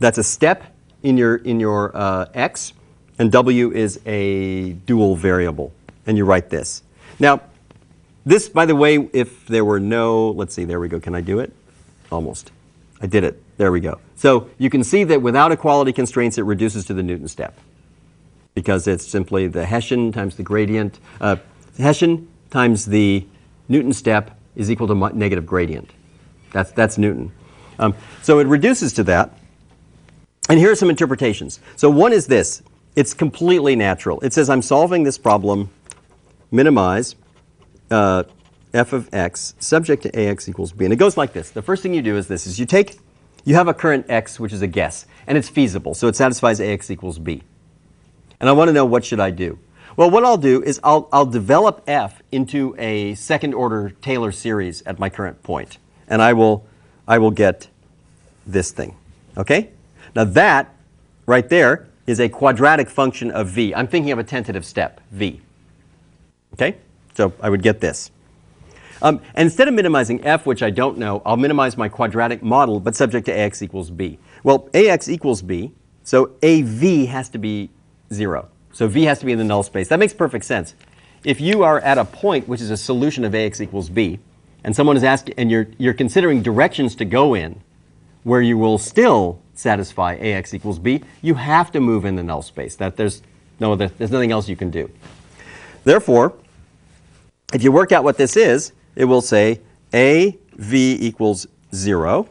Speaker 2: That's a step in your x, and W is a dual variable. And you write this. Now, this, by the way, if there were no, let's see, there we go. Can I do it? Almost. I did it. There we go. So you can see that without equality constraints, it reduces to the Newton step, because it's simply the Hessian times the gradient. Hessian times the Newton step is equal to negative gradient. That's Newton. So it reduces to that. And here are some interpretations. So one is this. It's completely natural. It says I'm solving this problem, minimize f of x subject to ax equals b. And it goes like this. The first thing you do is this, is you have a current x, which is a guess, and it's feasible. So it satisfies ax equals b. And I want to know, what should I do? Well, what I'll do is I'll develop f into a second order Taylor series at my current point. And I will get this thing. Okay? Now that right there is a quadratic function of v. I'm thinking of a tentative step, v. Okay? So I would get this. And instead of minimizing f, which I don't know, I'll minimize my quadratic model, but subject to ax equals b. Well, ax equals b, so av has to be 0. So v has to be in the null space. That makes perfect sense. If you are at a point which is a solution of ax equals b, and someone is asking, and you're considering directions to go in, where you will still satisfy AX equals B, you have to move in the null space. There's nothing else you can do. Therefore, if you work out what this is, it will say AV equals 0.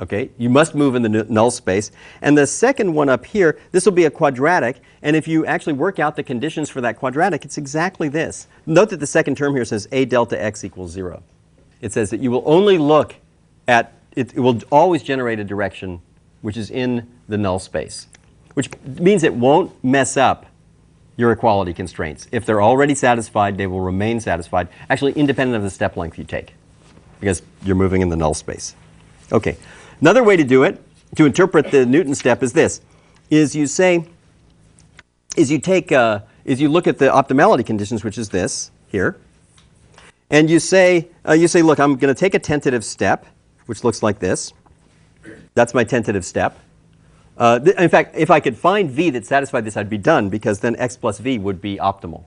Speaker 2: Okay, you must move in the null space. And the second one up here, this will be a quadratic. And if you actually work out the conditions for that quadratic, it's exactly this. Note that the second term here says A delta X equals 0. It says that you will only look at, it will always generate a direction which is in the null space, which means it won't mess up your equality constraints. If they're already satisfied, they will remain satisfied, actually independent of the step length you take, because you're moving in the null space. Okay. Another way to do it, to interpret the Newton step, is this: is you say, is you look at the optimality conditions, which is this here, and you say, look, I'm going to take a tentative step, which looks like this. That's my tentative step. In fact, if I could find v that satisfied this, I'd be done, because then x plus v would be optimal.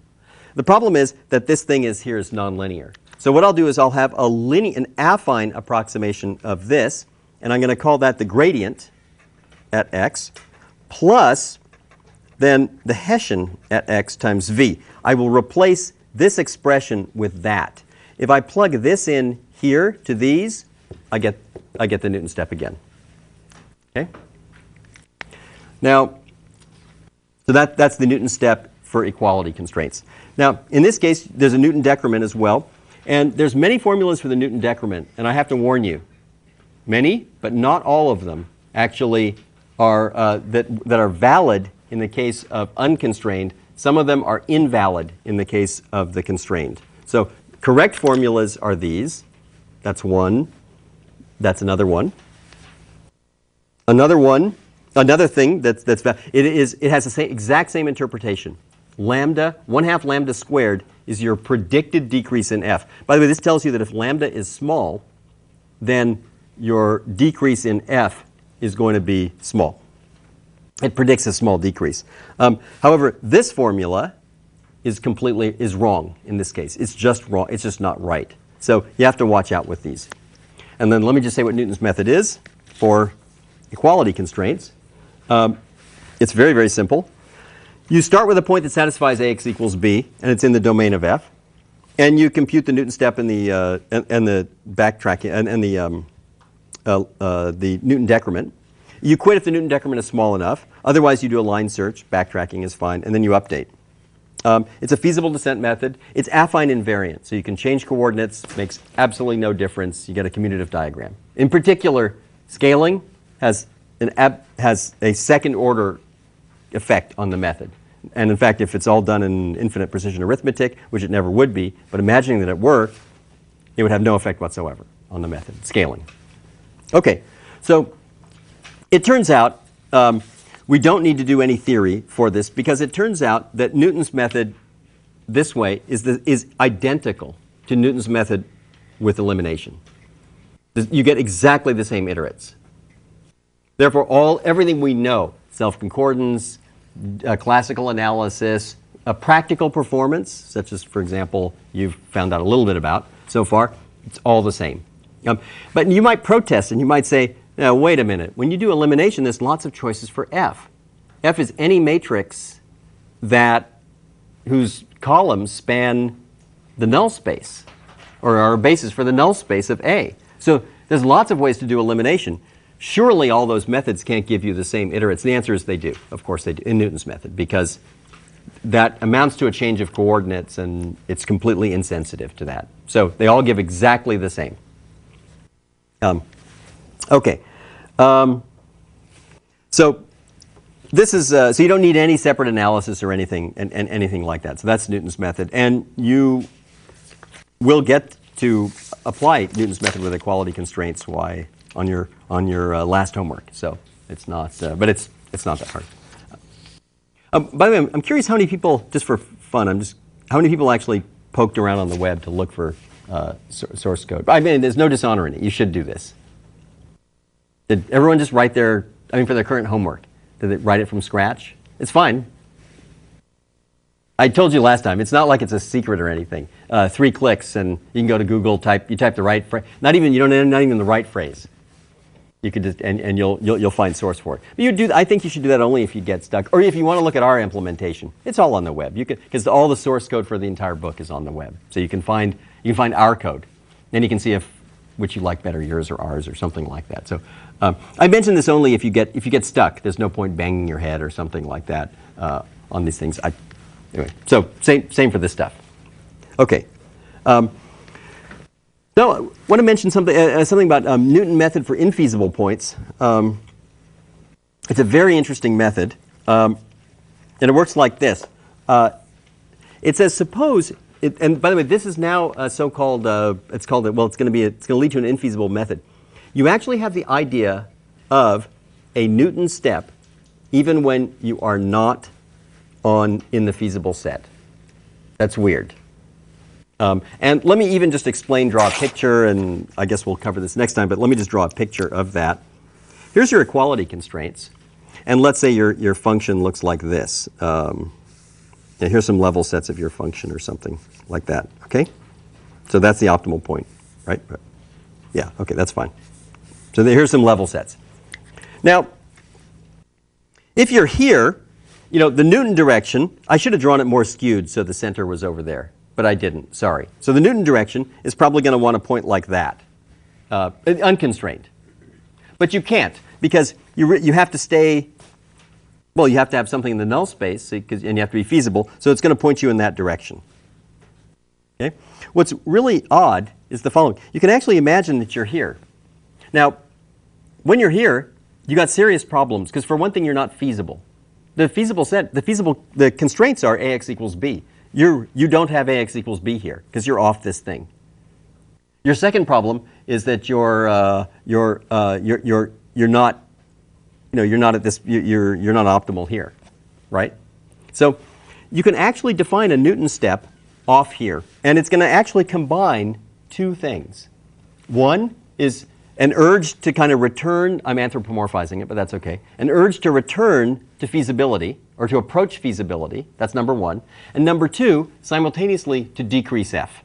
Speaker 2: The problem is that this thing here is nonlinear. So what I'll do is I'll have an affine approximation of this. And I'm going to call that the gradient at x plus then the Hessian at x times v. I will replace this expression with that. If I plug this in here to these, I get the Newton step again. Okay? Now, so that's the Newton step for equality constraints. Now, in this case, there's a Newton decrement as well. And there's many formulas for the Newton decrement. And I have to warn you, many, but not all of them, actually are that are valid in the case of unconstrained. Some of them are invalid in the case of the constrained. So correct formulas are these. That's one. That's another one. Another thing that's valid. It has the exact same interpretation. Lambda, 1/2 lambda squared is your predicted decrease in f. By the way, this tells you that if lambda is small, then your decrease in f is going to be small. It predicts a small decrease. However, this formula is wrong in this case. It's just wrong. It's just not right. So you have to watch out with these. And then let me just say what Newton's method is for equality constraints. It's very, very simple. You start with a point that satisfies Ax equals b, and it's in the domain of f. And you compute the Newton step and the backtracking and the Newton decrement. You quit if the Newton decrement is small enough. Otherwise, you do a line search. Backtracking is fine. And then you update. It's a feasible descent method. It's affine invariant. So you can change coordinates. Makes absolutely no difference. You get a commutative diagram. In particular, scaling has a second order effect on the method. And in fact, if it's all done in infinite precision arithmetic, which it never would be, but imagining that it were, it would have no effect whatsoever on the method, scaling. Okay, so it turns out we don't need to do any theory for this, because it turns out that Newton's method this way is identical to Newton's method with elimination. You get exactly the same iterates. Therefore, everything we know, self-concordance, classical analysis, practical performance, such as, for example, you've found out a little bit about so far, it's all the same. But you might protest and you might say, now, wait a minute. When you do elimination, there's lots of choices for f. F is any matrix whose columns span the null space, or are a basis for the null space of A. So there's lots of ways to do elimination. Surely all those methods can't give you the same iterates. The answer is they do. Of course they do, in Newton's method, because that amounts to a change of coordinates, and it's completely insensitive to that. So they all give exactly the same. Okay. So this is so you don't need any separate analysis or anything anything like that. So that's Newton's method, and you will get to apply Newton's method with equality constraints on your last homework. So it's not, but it's not that hard. By the way, I'm curious how many people, just for fun, how many people actually poked around on the web to look for source code? I mean, there's no dishonor in it. You should do this. Did everyone just write for their current homework, did they write it from scratch? It's fine. I told you last time, it's not like it's a secret or anything. 3 clicks and you can go to Google, you type the right phrase. Not even the right phrase. You could just, and you'll find source for it. But I think you should do that only if you get stuck, or if you want to look at our implementation. It's all on the web. You can, because all the source code for the entire book is on the web. So you can find our code. Then you can see which you like better, yours or ours, or something like that. So I mention this only if you get stuck. There's no point banging your head or something like that on these things. Anyway, so same for this stuff. Okay. So I want to mention something about Newton method for infeasible points. It's a very interesting method, and it works like this. It says suppose, and by the way, this is now so-called. It's going to lead to an infeasible method. You actually have the idea of a Newton step, even when you are not in the feasible set. That's weird. And let me even just draw a picture, and I guess we'll cover this next time, but let me just draw a picture of that. Here's your equality constraints. And let's say your function looks like this. And here's some level sets of your function or something like that, okay? So that's the optimal point, right? Yeah, okay, that's fine. So here's some level sets. Now, if you're here, the Newton direction, I should have drawn it more skewed so the center was over there. But I didn't, sorry. So the Newton direction is probably going to want to point like that, unconstrained. But you can't, because you have to stay, well, you have to have something in the null space, and you have to be feasible, so it's going to point you in that direction. Okay? What's really odd is the following. You can actually imagine that you're here. Now, when you're here, you got serious problems, because for one thing, you're not feasible. The constraints are AX equals B. You don't have AX equals B here because you're off this thing. Your second problem is that you're not at this, you're not optimal here, right? So you can actually define a Newton step off here, and it's going to actually combine two things. One is an urge to kind of return, I'm anthropomorphizing it, but that's okay, an urge to return to feasibility, or to approach feasibility, that's number one. And number two, simultaneously to decrease f.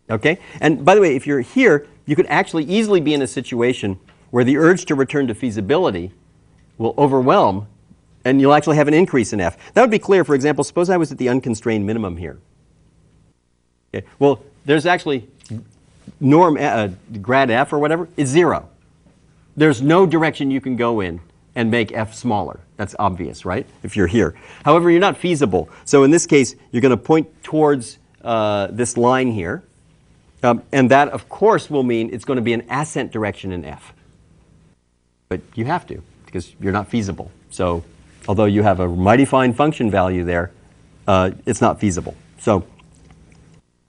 Speaker 2: Okay? And by the way, if you're here, you could actually easily be in a situation where the urge to return to feasibility will overwhelm, and you'll actually have an increase in f. That would be clear, for example, suppose I was at the unconstrained minimum here. Okay? Well, there's actually norm, grad f or whatever, is 0. There's no direction you can go in and make f smaller. That's obvious, right? If you're here. However, you're not feasible. So in this case, you're going to point towards this line here. And that, of course, will mean it's going to be an ascent direction in f. But you have to, because you're not feasible. So although you have a mighty fine function value there, it's not feasible. So,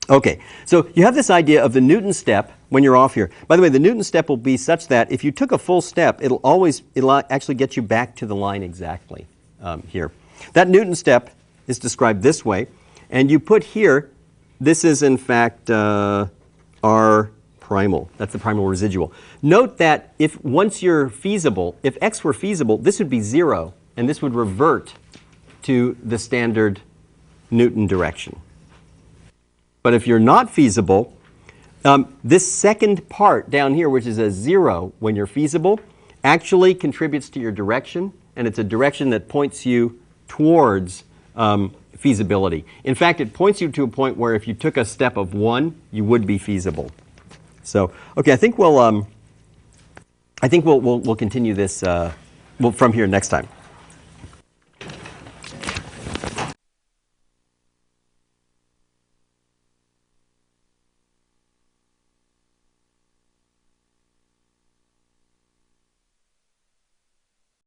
Speaker 2: okay. So you have this idea of the Newton step when you're off here. By the way, the Newton step will be such that if you took a full step, it'll actually get you back to the line exactly here. That Newton step is described this way. And you put here, this is in fact R primal. That's the primal residual. Note that once you're feasible, if x were feasible, this would be 0. And this would revert to the standard Newton direction. But if you're not feasible, this second part down here, which is a 0 when you're feasible, actually contributes to your direction, and it's a direction that points you towards feasibility. In fact, it points you to a point where if you took a step of 1, you would be feasible. So, okay, I think we'll continue this from here next time.